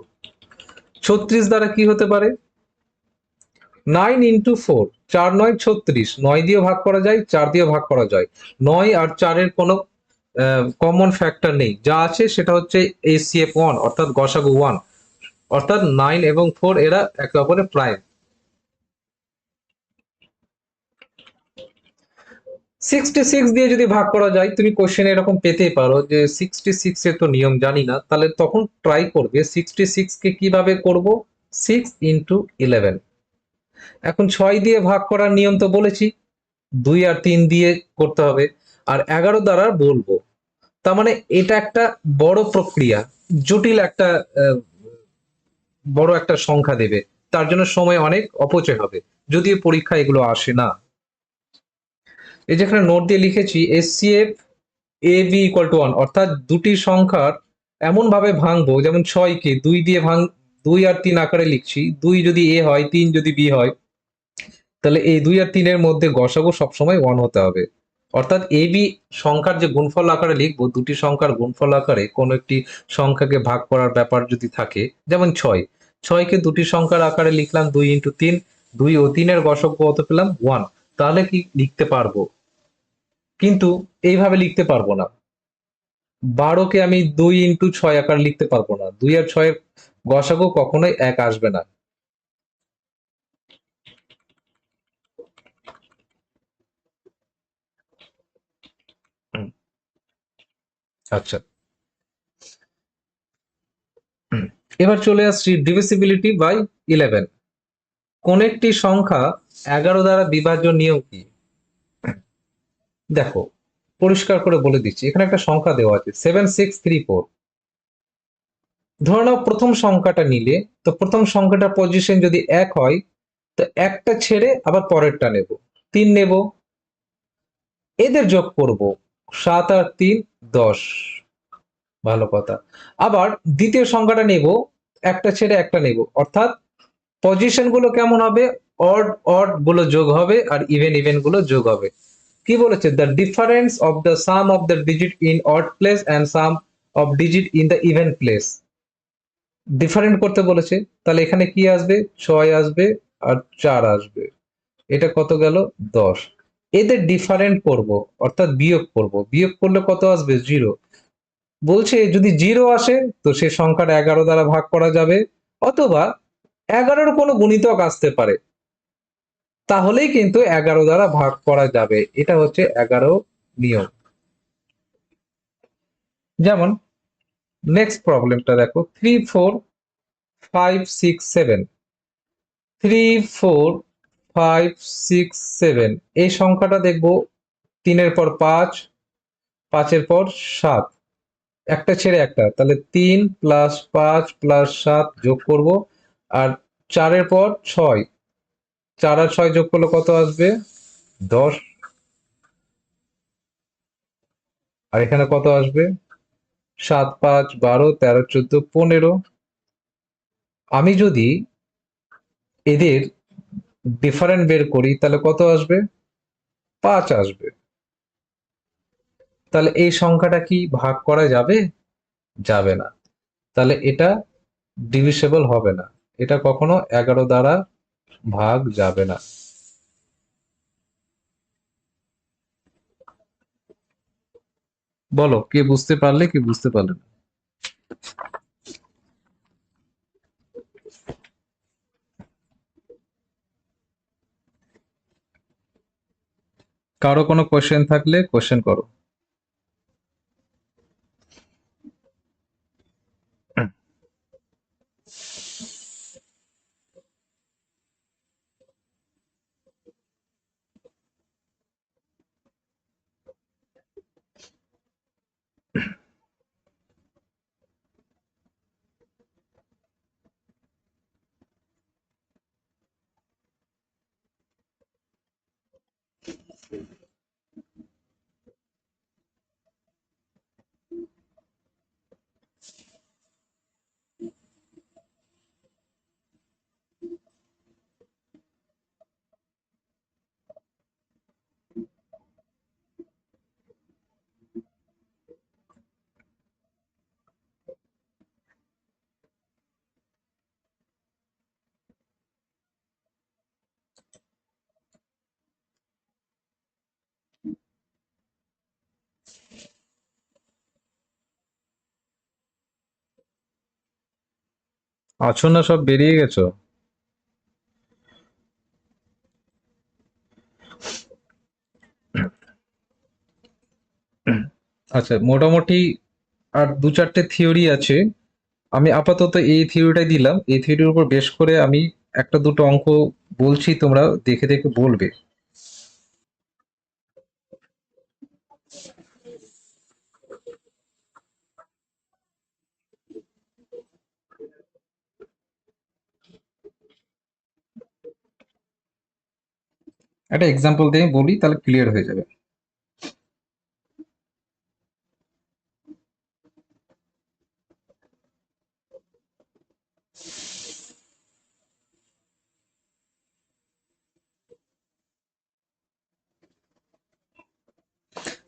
36 দ্বারা কি হতে পারে? 9 ইন্টু 4, 4 9 36, 9 দিয়ে ভাগ করা যায়, 4 দিয়ে ভাগ করা যায়। 9 আর 4 এর কোনো কমন ফ্যাক্টর নেই, যা আছে সেটা হচ্ছে এসিএফ 1, অর্থাৎ গসাগু 1, অর্থাৎ 9 এবং 4 এরা একে অপরের প্রাইম। 66 দিয়ে যদি ভাগ করা যায়, তুমি কোশ্চেন এরকম পেতেই পারো যে 66 এর তো নিয়ম জানি না, তাহলে তখন ট্রাই করবে 66 কে কিভাবে করব, 6 × 11। এখন 6 দিয়ে ভাগ করার নিয়ম তো বলেছি, 2 আর 3 দিয়ে করতে হবে, আর 11 দ্বারা বলবো। তার মানে এটা একটা বড় প্রক্রিয়া, জটিল একটা আহ, বড় একটা সংখ্যা দেবে, তার জন্য সময় অনেক অপচয় হবে, যদিও পরীক্ষা এগুলো আসে না। এই যেখানে নোট দিয়ে লিখেছি SCF A B equal to 1, অর্থাৎ দুটি সংখ্যার এমন ভাবে ভাঙবো, যেমন 6 কে 2 দিয়ে 2 আর 3 আকারে লিখছি, 2 যদি এ হয়, 3 যদি বি হয়, তাহলে এই 2 আর 3 এর মধ্যে গসাগু সবসময় 1 হতে হবে। অর্থাৎ এ বি সংখ্যার যে গুণফল আকারে লিখবো, দুটি সংখ্যার গুণফল আকারে কোন একটি সংখ্যাকে ভাগ করার ব্যাপার যদি থাকে, যেমন 6কে দুটি সংখ্যার আকারে লিখলাম 2 × 3, 2 ও 3 এর গসাগু কত পেলাম 1, তাহলে কি লিখতে পারবো, কিন্তু এইভাবে লিখতে পারবো না। 12কে আমি 2 × 6 আকারে লিখতে পারবো না, 2 আর 6 এর গসাগু কখনোই 1 আসবে না। আচ্ছা, এবার চলে আসছি ডিভিসিবিলিটি বাই 11। কোন একটি সংখ্যা 11 দ্বারা বিভাজ্য নিয়ম কি? দেখো, পরিষ্কার করে বলে দিচ্ছি, এখানে একটা সংখ্যা দেওয়া আছে 7634। ধরে নাও প্রথম সংখ্যাটা নিলে, তো প্রথম সংখ্যাটার পজিশন যদি 1 হয়, তো একটা ছেড়ে আবার পরেরটা নেব, 3 নেব, এদের যোগ করব, 7 আর 3 10। ভালো কথা। আবার দ্বিতীয় সংখ্যাটা নেব, একটা ছেড়ে একটা নেব, অর্থাৎ পজিশন গুলো কেমন হবে, অড অড গুলো যোগ হবে আর ইভেন ইভেন গুলো যোগ হবে। কি বলেছে, the difference of the some of the digit in odd place and some of digit in the even place, different করতে বলেছে। তাহলে এখানে কি আসবে, 6 আসবে আর 4 আসবে, এটা কত গেল 10। এদের ডিফারেন্ট করব, অর্থাৎ বিয়োগ করব, বিয়োগ করলে কত আসবে 0। বলছে যদি 0 আসে, তো সে সংখ্যাটা 11 দ্বারা ভাগ করা যাবে, অথবা 11-র কোনো গুণিতক আসতে পারে, তাহলেই কিন্তু 11 দ্বারা ভাগ করা যাবে। এটা হচ্ছে 11 নিয়ম। যেমন নেক্সট প্রবলেমটা দেখো, 3 4 5 6 7, 3 4 5 6 7, এই সংখ্যাটা দেখবো 3-এর পর 5, 5-এর পর 7, একটা ছেড়ে একটা, তাহলে 3 + 5 + 7 যোগ করব, আর 4-এর পর 6, 4 আর 6 যোগ করলে কত আসবে 10, আর এখানে কত আসবে 7 5 12 13 14 15। আমি যদি এদের ডিফারেন্ট বের করি, তাহলে কত আসবে 5 আসবে। তাহলে এই সংখ্যাটা কি ভাগ করা যাবে, যাবে না, তাহলে এটা ডিভিসেবল হবে না, এটা কখনো 11 দ্বারা ভাগ যাবে না। বলো, কে বুঝতে পারলে কি বুঝতে পারলে না? কারো কোনো কোশ্চেন থাকলে কোশ্চেন করো। আছো না, সব বেরিয়ে গেছো? আচ্ছা, মোটামুটি আর দু চারটে থিওরি আছে। আমি আপাতত এই থিওরিটাই দিলাম, এই থিওরির উপর বেশ করে আমি একটা দুটো অঙ্ক বলছি, তোমরা দেখে দেখে বলবে। একটা এক্সাম্পল দিয়ে বলি, তাহলে ক্লিয়ার হয়ে যাবে।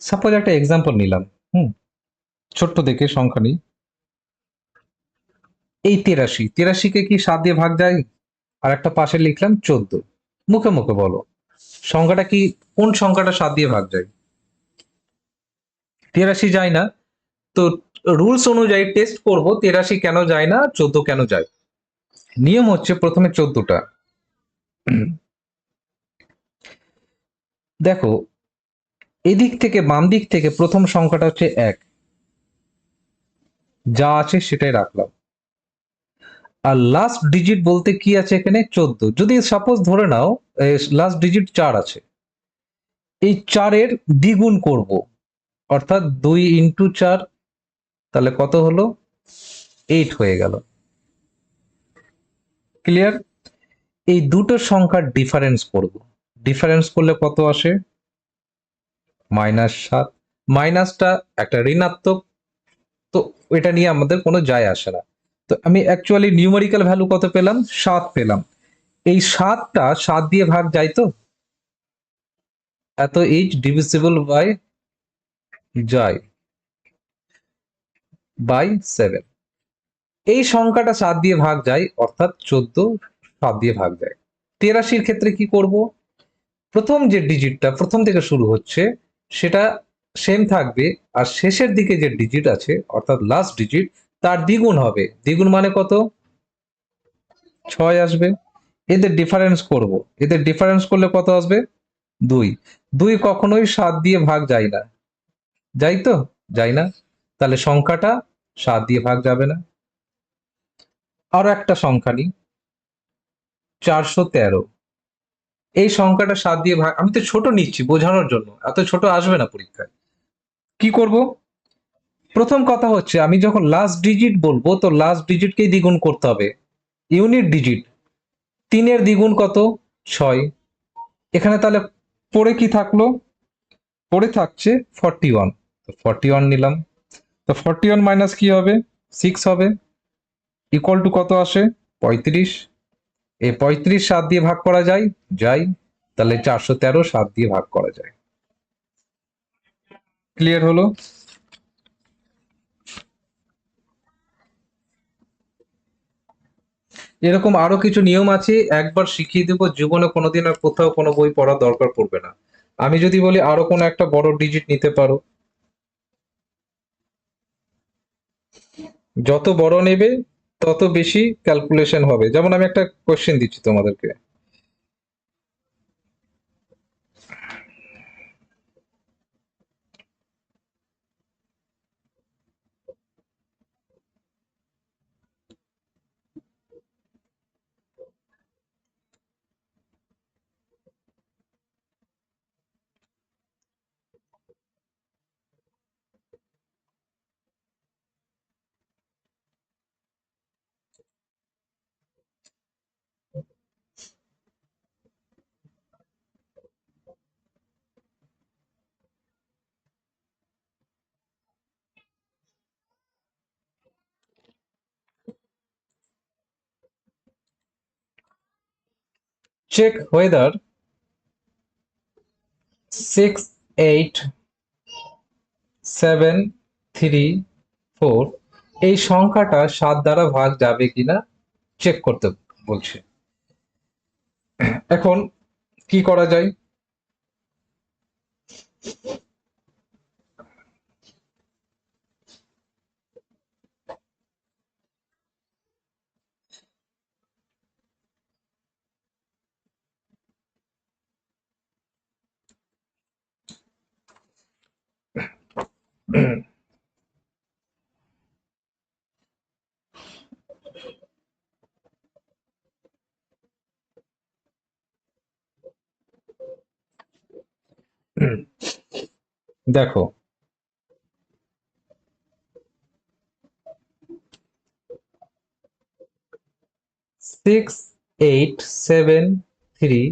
সাপোজ একটা এক্সাম্পল নিলাম। হুম, ছোট্ট দেখে সংখ্যা নিই। এই 83, 83 কে কি 7 দিয়ে ভাগ যায়? আর একটা পাশে লিখলাম 14। মুখে মুখে বলো, সংখ্যাটা কি, কোন সংখ্যাটা 7 দিয়ে ভাগ যায়? 83 যায় না। তো রুলস অনুযায়ী টেস্ট করব 83 কেন যায় না, 14 কেন যায়। নিয়ম হচ্ছে প্রথমে 14টা। দেখো, এদিক থেকে বাম দিক থেকে প্রথম সংখ্যাটা হচ্ছে 1, যা আছে সেটাই রাখলাম। আর লাস্ট ডিজিট বলতে কি আছে এখানে? 14। যদি সাপোজ ধরে নাও লাস্ট ডিজিট 4 আছে, এই 4-এর দ্বিগুণ করব, অর্থাৎ 2 × 4, তাহলে কত হলো? 8 হয়ে গেল। ক্লিয়ার? এই দুটো সংখ্যার ডিফারেন্স করব। ডিফারেন্স করলে কত আসে? -7। মাইনাসটা একটা ঋণাত্মক, তো এটা নিয়ে আমাদের কোনো যায় আসে না। তো আমি অ্যাকচুয়ালি নিউমেরিক্যাল ভ্যালু কত পেলাম? 7 পেলাম। এই 7টা 7 দিয়ে ভাগ যায় তো, এত এইচ ডিভিজিবল বাই, যায় বাই 7। এই সংখ্যাটা 7 দিয়ে ভাগ যায়, অর্থাৎ 14 7 দিয়ে ভাগ যায়। 83-র ক্ষেত্রে কি করব? প্রথম যে ডিজিটটা প্রথম থেকে শুরু হচ্ছে সেটা সেম থাকবে, আর শেষের দিকে যে ডিজিট আছে অর্থাৎ লাস্ট ডিজিট, তার দ্বিগুণ হবে। দ্বিগুণ মানে কত? 6 আসবে। এদের ডিফারেন্স করব। এদের ডিফারেন্স করলে কত আসবে? 2। 2 কখনোই 7 দিয়ে ভাগ যায় না, যাই তো? যায় না। তাহলে সংখ্যাটা 7 দিয়ে ভাগ যাবে না। আরো একটা সংখ্যা নিই, 413। এই সংখ্যাটা 7 দিয়ে ভাগ, আমি তো ছোট নিচ্ছি বোঝানোর জন্য, এত ছোট আসবে না পরীক্ষায়। কি করব? প্রথম কথা হচ্ছে, আমি যখন লাস্ট ডিজিট বলবো তো লাস্ট ডিজিটকেই দ্বিগুণ করতে হবে। ইউনিট ডিজিট, 3-এর দ্বিগুণ কত? 6। এখানে তাহলে পড়ে কি থাকলো? পড়ে থাকছে 41। তো 41 নিলাম। তো 41 মাইনাস কি হবে? 6 হবে। ইকুয়াল টু কত আসে? 35। এই 35 7 দিয়ে ভাগ করা যায়? যায়। তাহলে 413 7 দিয়ে ভাগ করা যায়। ক্লিয়ার হলো? এরকম আরো কিছু নিয়ম আছে, একবার শিখিয়ে দেবো, জীবনে কোনোদিন আর কোথাও কোনো বই পড়ার দরকার পড়বে না। আমি যদি বলি আরো কোনো একটা বড় ডিজিট নিতে পারো, যত বড় নেবে তত বেশি ক্যালকুলেশন হবে। যেমন আমি একটা কোশ্চেন দিচ্ছি তোমাদেরকে। চেক হোয়েদার 68734 এই সংখ্যাটা 7 দ্বারা ভাগ যাবে কিনা চেক করতে বলছে। এখন কি করা যায়? দেখো 6 8 7 3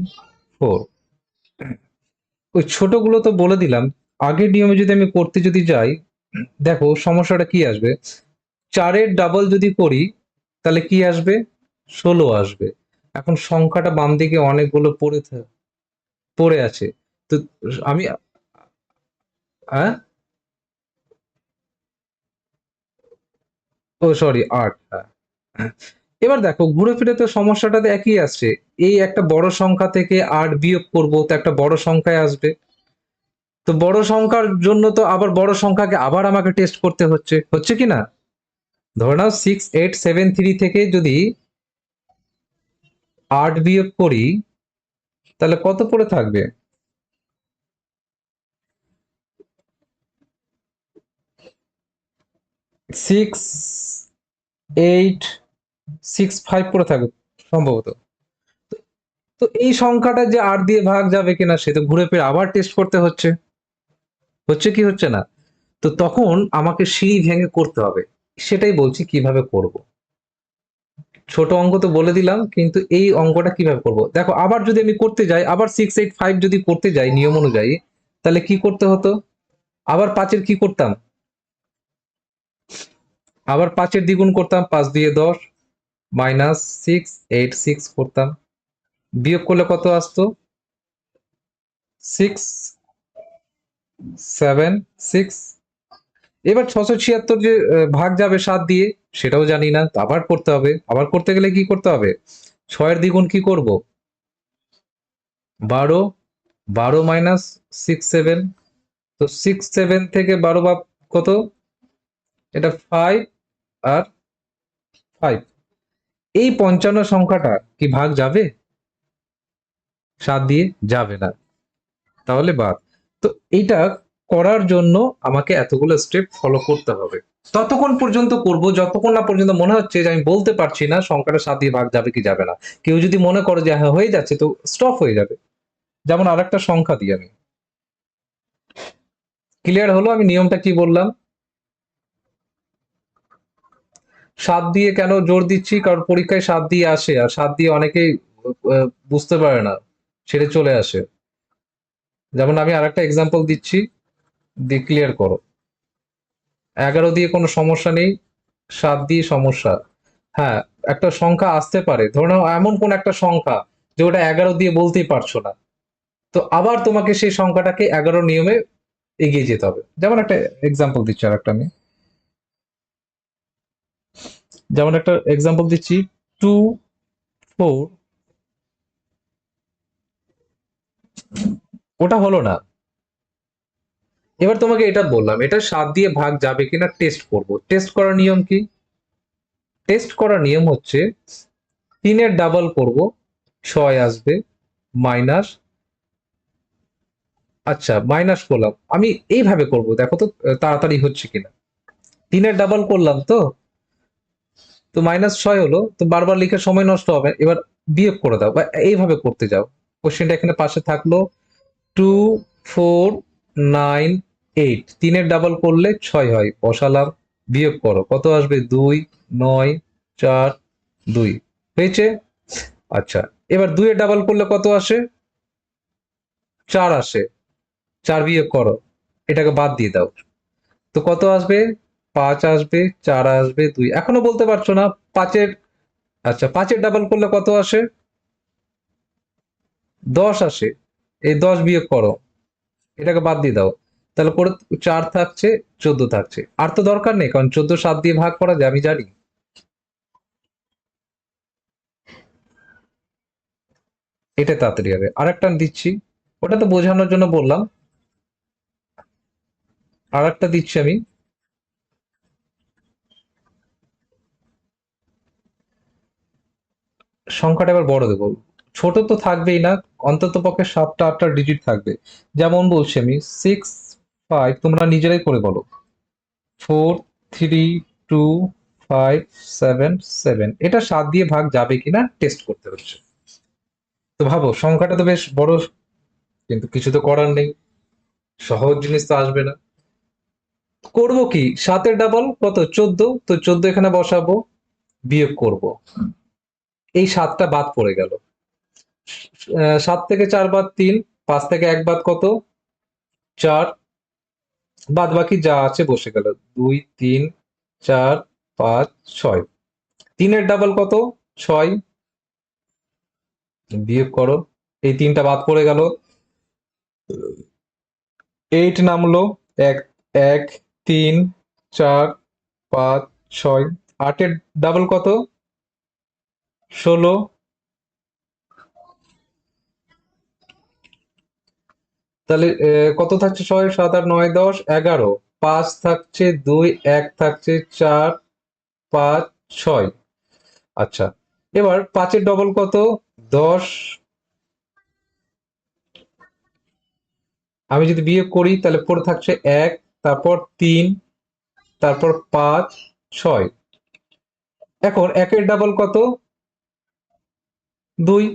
4, ওই ছোটগুলো তো বলে দিলাম। আগের নিয়মে যদি আমি করতে যদি যাই, দেখো সমস্যাটা কি আসবে। 4-এর ডাবল যদি করি তাহলে কি আসবে? 16 আসবে। এখন সংখ্যাটা বাম দিকে অনেকগুলো পড়ে আছে। তো আমি হ্যাঁ, ও সরি 8, হ্যাঁ। এবার দেখো ঘুরে ফিরে তো সমস্যাটা তো একই আসছে। এই একটা বড় সংখ্যা থেকে 8 বিয়োগ করব তো একটা বড় সংখ্যায় আসবে। তো বড় সংখ্যার জন্য তো আবার বড় সংখ্যাকে আবার আমাকে টেস্ট করতে হচ্ছে কি না? ধরে নাও 6 8 7 3 থেকে যদি 8 বিয়োগ করি তাহলে কত পড়ে থাকবে? 6 8 6 5 পড়ে থাকবে সম্ভবত। তো এই সংখ্যাটা যে 8 দিয়ে ভাগ যাবে কিনা সে তো ঘুরে ফিরে আবার টেস্ট করতে হচ্ছে কি হচ্ছে না? তো তখন আমাকে সিঁড়ি ভেঙে করতে হবে। সেটাই বলছি কিভাবে করব। ছোট অঙ্ক তো বলে দিলাম, কিন্তু এই অঙ্কটা কিভাবে করব? দেখো আবার যদি আমি করতে যাই, আবার 6 8 5 যদি করতে যাই নিয়ম অনুযায়ী, তাহলে কি করতে হতো? আবার 5-এর কি করতাম? আবার 5-এর দ্বিগুণ করতাম, 5 দিয়ে 10, -6 8 6 করতাম। বিয়োগ করলে কত আসতো? 6 7 6। এবার 676 যে ভাগ যাবে 7 দিয়ে, সেটাও জানি না, তো আবার করতে হবে। আবার করতে গেলে কি করতে হবে? 6-এর দ্বিগুণ কি করব? 12, 12 -6 7। তো 6 7 থেকে 12 বাদ কত? এটা 5 আর 5। এই 55 সংখ্যাটা কি ভাগ যাবে 7 দিয়ে? যাবে না, তাহলে বাদ। তো এইটা করার জন্য আমাকে এতগুলো স্টেপ ফলো করতে হবে। ততক্ষণ পর্যন্ত করব যতক্ষণ না পর্যন্ত মনে হচ্ছে যে আমি বলতে পারছি না সংখ্যাটা 7 দিয়ে ভাগ যাবে কি যাবে না। কেউ যদি মনে করে যে হ্যাঁ হয়ে যাচ্ছে, তো স্টপ হয়ে যাবে। যেমন আরেকটা সংখ্যা দিই আমি। ক্লিয়ার হলো আমি নিয়মটা কি বললাম? 7 দিয়ে কেন জোর দিচ্ছি? কারণ পরীক্ষায় 7 দিয়ে আসে, আর 7 দিয়ে অনেকেই বুঝতে পারে না, ছেড়ে চলে আসে। যেমন আমি আরেকটা এক্সাম্পল দিচ্ছি, দিয়ে ক্লিয়ার করো। 11 দিয়ে কোনো সমস্যা নেই, 7 দিয়ে সমস্যা। হ্যাঁ, একটা সংখ্যা আসতে পারে, ধরে নাও এমন কোন একটা সংখ্যা যে ওটা 11 দিয়ে বলতেই পারছো না। তো আবার তোমাকে সেই সংখ্যাটাকে 11 নিয়মে এগিয়ে যেতে হবে। যেমন একটা এক্সাম্পল দিচ্ছি, আর একটা আমি যেমন একটা এক্সাম্পল দিচ্ছি, 2 4। ওটা হলো না। এবার তোমাকে এটা বললাম, এটা 7 দিয়ে ভাগ যাবে কিনা টেস্ট করব। টেস্ট করার নিয়ম কি? টেস্ট করার নিয়ম হচ্ছে 3-এর ডাবল করব, 6 আসবে। মাইনাস, আচ্ছা মাইনাস করলাম আমি, এইভাবে করব, দেখো তো তাড়াতাড়ি হচ্ছে কিনা। 3-এর ডাবল করলাম তো -6 হলো, তো বারবার লিখে সময় নষ্ট হবে। এবার বিয়োগ করে দাও বা এইভাবে করতে যাও। কোশ্চেনটা এখানে পাশে থাকলো, 2 4 9 8, 3-এর ডাবল করলে 6 হয়, বসালাম। বিয়োগ করো, কত আসবে? 2 9 4 2 হয়েছে। আচ্ছা, এবার 2-এর ডাবল করলে কত আসে? 4 আসে। 4 বিয়োগ করো, এটাকে বাদ দিয়ে দাও। তো কত আসবে? 5 আসবে, 4 আসবে, 2। এখনো বলতে পারছো না? 5-এর, আচ্ছা 5-এর ডাবল করলে কত আসে? 10 আসে। এই 10 বিয়োগ করো, এটাকে বাদ দিয়ে দাও। তাহলে করে 4 থাকছে, 14 থাকছে। আর তো দরকার নেই, কারণ 14 7 দিয়ে ভাগ করা যায়, আমি জানি। এটা তাড়াতাড়ি হবে। আরেকটা দিচ্ছি, ওটা তো বোঝানোর জন্য বললাম। আরেকটা দিচ্ছি আমি, সংখ্যাটা এবার বড় দেবো। ছোট তো থাকবেই না, অন্তত পক্ষে 7টা 8টা ডিজিট থাকবে। যেমন বলছি আমি 6 5, তোমরা নিজেরাই করে বলো। 4 3 2 5 7 7, এটা 7 দিয়ে ভাগ যাবে কিনা টেস্ট করতে হচ্ছে। তো ভাবো সংখ্যাটা তো বেশ বড়, কিন্তু কিছু তো করার নেই। সহজ জিনিস তো আসবে না। করব কি, 7-এর ডাবল কত, 14, তো 14 এখানে বসাবো, বিয়োগ করব, এই 7টা বাদ পড়ে গেল। 7 থেকে 4 বাদ 3, 5 থেকে 1 বাদ কত, 4, বাদ বাকি যা আছে বসে গেল, 2, 3, 4, 5, 6। 3-এর ডাবল কত, 6, বিয়োগ করো, এই 3টা বাদ পড়ে গেল, 8 নামলো, 1, 1, 3, 4, 5, 6। 8-এর ডাবল কত, 16, তাহলে কত থাকছে, 6, 7, 8, 9, 10, 11, 5 থাকছে, 2, 1 থাকছে, 4, 5, 6। আচ্ছা, এবার 5-এর ডবল কত, 10, আমি যদি বিয়োগ করি তাহলে পড়ে থাকছে 1, তারপর 3, তারপর 5, 6। এখন 1-এর ডাবল কত, 2,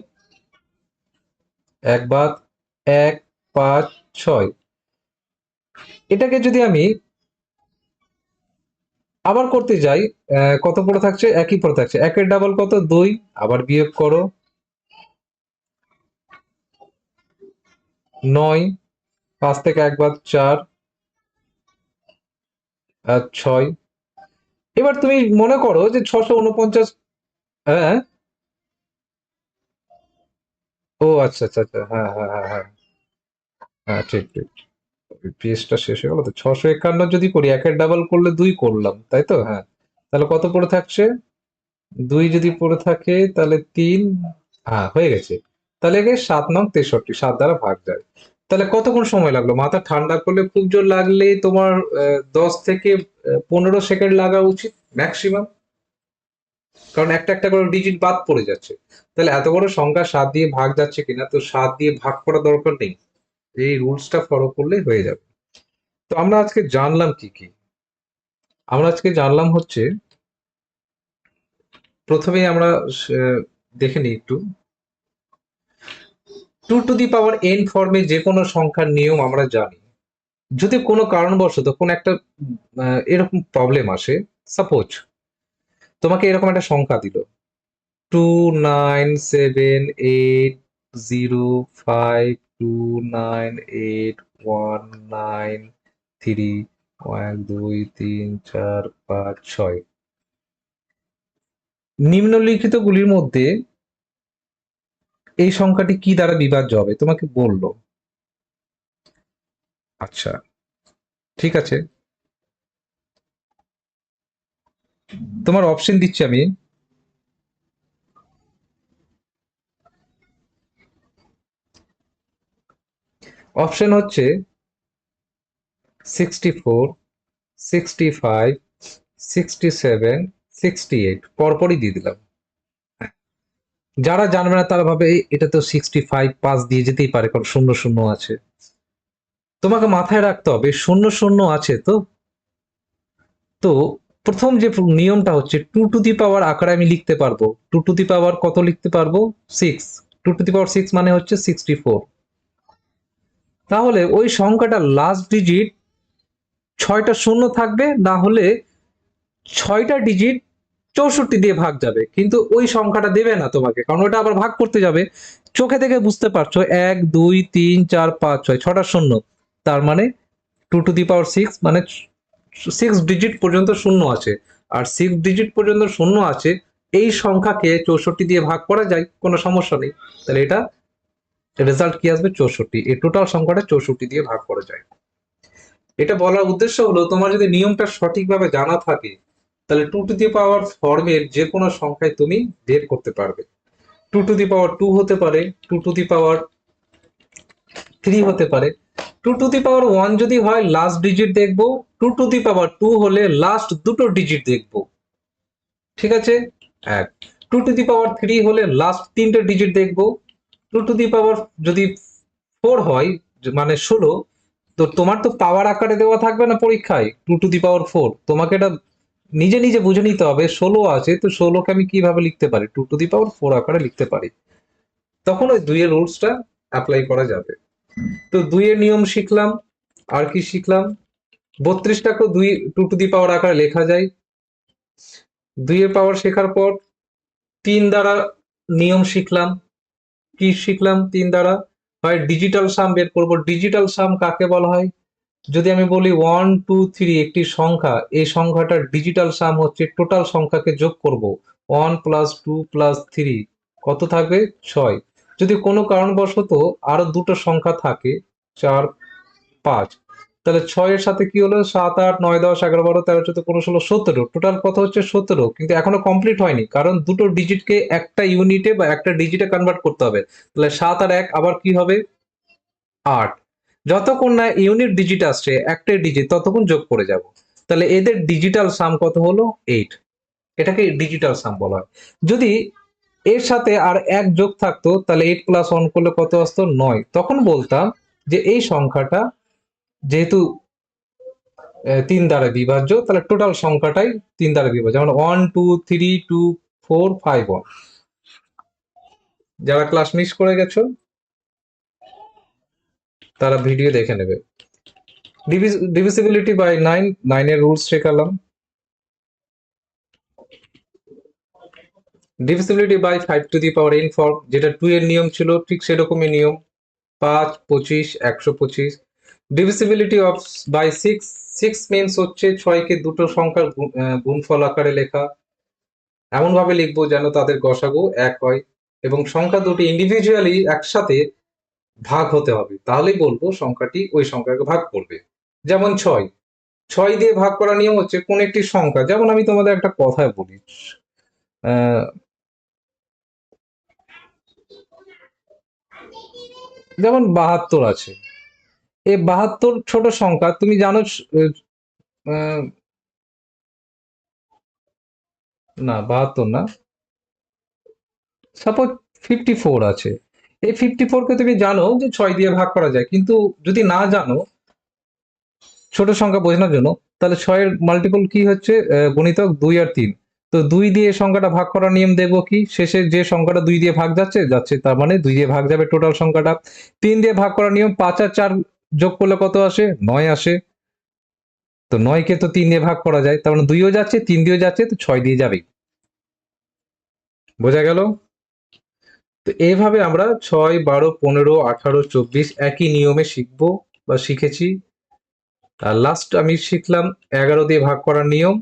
1 বাদ, 1, 5, 6। এটাকে যদি আমি আবার করতে যাই, কত পড়ে থাকছে, একই পড়ে থাকছে, 1-এর ডাবল কত, 2, আবার বিয়োগ করো, 9, 5 থেকে 1 বাদ 4 আর 6। এবার তুমি মনে করো যে 649, হ্যাঁ, ও আচ্ছা আচ্ছা আচ্ছা, হ্যাঁ হ্যাঁ হ্যাঁ হ্যাঁ, হ্যাঁ ঠিক ঠিক, পেজটা শেষ হয়ে গেল তো, 651 যদি করি, 1-এর ডাবল করলে 2 করলাম, তাই তো, হ্যাঁ, তাহলে কত পড়ে থাকছে, 2 যদি পড়ে থাকে তাহলে 3, হ্যাঁ হয়ে গেছে। তাহলে 7 নং 63, 7 দ্বারা ভাগ যায়। তাহলে কতক্ষণ সময় লাগলো, মাথা ঠান্ডা করলে খুব জোর লাগলে তোমার 10 থেকে 15 সেকেন্ড লাগা উচিত ম্যাক্সিমাম, কারণ একটা একটা করে ডিজিট বাদ পড়ে যাচ্ছে। তাহলে এত বড় সংখ্যা 7 দিয়ে ভাগ যাচ্ছে কিনা, তো 7 দিয়ে ভাগ করা দরকার নেই, এই রুলসটা ফলো করলেই হয়ে যাবে। তো আমরা আজকে জানলাম কি কি, আমরা আজকে জানলাম হচ্ছে, প্রথমেই আমরা আহ, দেখে নিই একটু, 2 টু দি পাওয়ার n ফর্মে যে কোনো সংখ্যার নিয়ম আমরা জানি। যদি কোনো কারণবশত কোনো একটা এরকম প্রবলেম আসে, সাপোজ তোমাকে এরকম একটা সংখ্যা দিল, 297805298193, 1 2 3 4 5 6, নিম্নলিখিত গুলির মধ্যে এই সংখ্যাটি কি দ্বারা বিভাজ্য হবে, তোমাকে বললো। আচ্ছা, ঠিক আছে, তোমার অপশন দিচ্ছি আমি। অপশন হচ্ছে 64, 65, 67, 68, পরপরই দিয়ে দিলাম। যারা জানবে না তারা ভাবে এটা তো 65 পাস দিয়ে যেতেই পারে, কারণ শূন্য শূন্য আছে। তোমাকে মাথায় রাখতে হবে শূন্য শূন্য আছে তো। তো প্রথম যে নিয়মটা হচ্ছে, 2 টু দি পাওয়ার আকারে আমি লিখতে পারবো, 2 টু দি পাওয়ার কত লিখতে পারবো, 6, 2 টু দি পাওয়ার 6 মানে হচ্ছে 64। তাহলে ওই সংখ্যাটা লাস্ট ডিজিট 6টা শূন্য থাকবে, না হলে 6টা ডিজিট 64 দিয়ে ভাগ যাবে, কিন্তু ওই সংখ্যাটা দেবে না তোমাকে, কারণ ওটা আবার ভাগ করতে যাবে। চোখে দেখে বুঝতে পারছো, 1 2 3 4 5 6, 6টা শূন্য, তার মানে 2 টু দি পাওয়ার 6 মানে 6 ডিজিট পর্যন্ত শূন্য আছে। আর 6 ডিজিট পর্যন্ত শূন্য আছে, এই সংখ্যাকে 64 দিয়ে ভাগ করা যায়, কোনো সমস্যা নেই। তাহলে এটা রেজাল্ট কি আসবে, 64, এই টোটাল সংখ্যাটা 64 দিয়ে ভাগ করা যায়। এটা বলার উদ্দেশ্য হলো, তোমার যদি নিয়মটা সঠিকভাবে জানা থাকে, তাহলে 2 টু দি পাওয়ার ফর্মের যে কোনো সংখ্যায় তুমি বের করতে পারবে। 2 টু দি পাওয়ার 2 হতে পারে, 2 টু দি পাওয়ার 3 হতে পারে। 2 টু দি পাওয়ার 1 যদি হয় লাস্ট ডিজিট দেখবো, 2 টু দি পাওয়ার 2 হলে লাস্ট দুটো ডিজিট দেখবো, ঠিক আছে। এক, 2 টু দি পাওয়ার 3 হলে লাস্ট তিনটে ডিজিট দেখবো। 2 টু দি পাওয়ার যদি 4 হয়, মানে 16, তো তোমার তো পাওয়ার আকারে দেওয়া থাকবে না পরীক্ষায় 2 টু দি পাওয়ার 4, তোমাকে এটা নিজে নিজে বুঝে নিতে হবে 16 আছে, তো 16কে আমি কিভাবে লিখতে পারি, 2 টু দি পাওয়ার 4 আকারে লিখতে পারি। তখন ওই 2 এর রুলসটা অ্যাপ্লাই করা যাবে। তো 2 এর নিয়ম শিখলাম, আর কি শিখলাম, 32টাকে 2 টু দি পাওয়ার আকারে লেখা যায়। 2 এর পাওয়ার শেখার পর 3 দ্বারা নিয়ম শিখলাম। কি শিখলাম 3 দ্বারা? হয় ডিজিটাল সাম বের করব। ডিজিটাল সাম কাকে বলা হয়? যদি আমি বলি 1 2 3 একটি সংখ্যা, এই সংখ্যাটার ডিজিটাল সাম হচ্ছে টোটাল সংখ্যাকে যোগ করব। 1 + 2 + 3 কত থাকবে? 6। যদি কোনো কারণবশত আরো দুটো সংখ্যা থাকে, 4 5, তাহলে 6 এর সাথে কি হলো? 7 8 9 10 11 12 13 14 15 16 17, টোটাল কত হচ্ছে? 17। কিন্তু এখনো কমপ্লিট হয়নি, কারণ দুটো ডিজিটকে একটা ইউনিটে বা একটা ডিজিটে কনভার্ট করতে হবে। তাহলে 7 আর 1 আবার কি হবে? 8। যতক্ষণ না ইউনিট ডিজিট আসছে একটাই ডিজিট, ততক্ষণ যোগ করে যাব। তাহলে এদের ডিজিটাল সাম কত হলো? 8। এটাকে ডিজিটাল সাম বলা হয়। যদি এর সাথে আর 1 যোগ থাকতো, তাহলে 8 + 1 করলে কত আসতো? 9। তখন বলতাম যে এই সংখ্যাটা যেহেতু 3 দ্বারা বিভাজ্য, তাহলে টোটাল সংখ্যাটাই 3 দ্বারা বিভাজ্য। যেমন 1 2 3 2 4 5 1। যারা ক্লাস মিস করে গেছো তারা ভিডিও দেখে নেবে। ডিভিজিবিলিটি বাই 9, 9 এর রুলস শেখালাম। Divisibility by 5 to the power n form, যেটা 2 এর নিয়ম ছিল, ঠিক সেরকমই নিয়ম। 5 25 125। ডিভিজিবিলিটি অফ বাই 6, 6 মিনস হচ্ছে 6 কে দুটো সংখ্যার গুণফল আকারে লেখা। এমন ভাবে লিখবো যেন তাদের গসাগু 1 হয়, এবং সংখ্যা দুটি ইন্ডিভিজুয়ালি একসাথে ভাগ হতে হবে, তাহলেই বলবো সংখ্যাটি ওই সংখ্যাকে ভাগ করবে। যেমন 6, 6 দিয়ে ভাগ করার নিয়ম হচ্ছে কোন একটি সংখ্যা, যেমন আমি তোমাদের একটা কথা বলি, আহ, যেমন 72 আছে। এই 72 ছোট সংখ্যা, তুমি জানো আহ, না 72 না, সাপোজ 54 আছে। এই 54 কে তুমি জানো যে 6 দিয়ে ভাগ করা যায়, কিন্তু যদি না জানো ছোট সংখ্যা বোঝানোর জন্য, তাহলে 6 এর মাল্টিপল কি হচ্ছে? গুণিতক 2 আর 3। তো 2 দিয়ে সংখ্যাটা ভাগ করার নিয়ম দেখবো কি? শেষে যে সংখ্যাটা 2 দিয়ে ভাগ যাচ্ছে যাচ্ছে, তার মানে 2 দিয়ে ভাগ যাবে টোটাল সংখ্যাটা। 3 দিয়ে ভাগ করার নিয়ম, 5 আর 4 যোগ করলে কত আসে? 9 আসে। তো 9 কে তো 3 দিয়ে ভাগ করা যায়, তার মানে 2ও যাচ্ছে 3 দিয়েও যাচ্ছে, তো 6 দিয়ে যাবেই। বোঝা গেল? তো এইভাবে আমরা 6 12 15 18 24 একই নিয়মে শিখবো বা শিখেছি। আর লাস্ট আমি শিখলাম 11 দিয়ে ভাগ করার নিয়ম।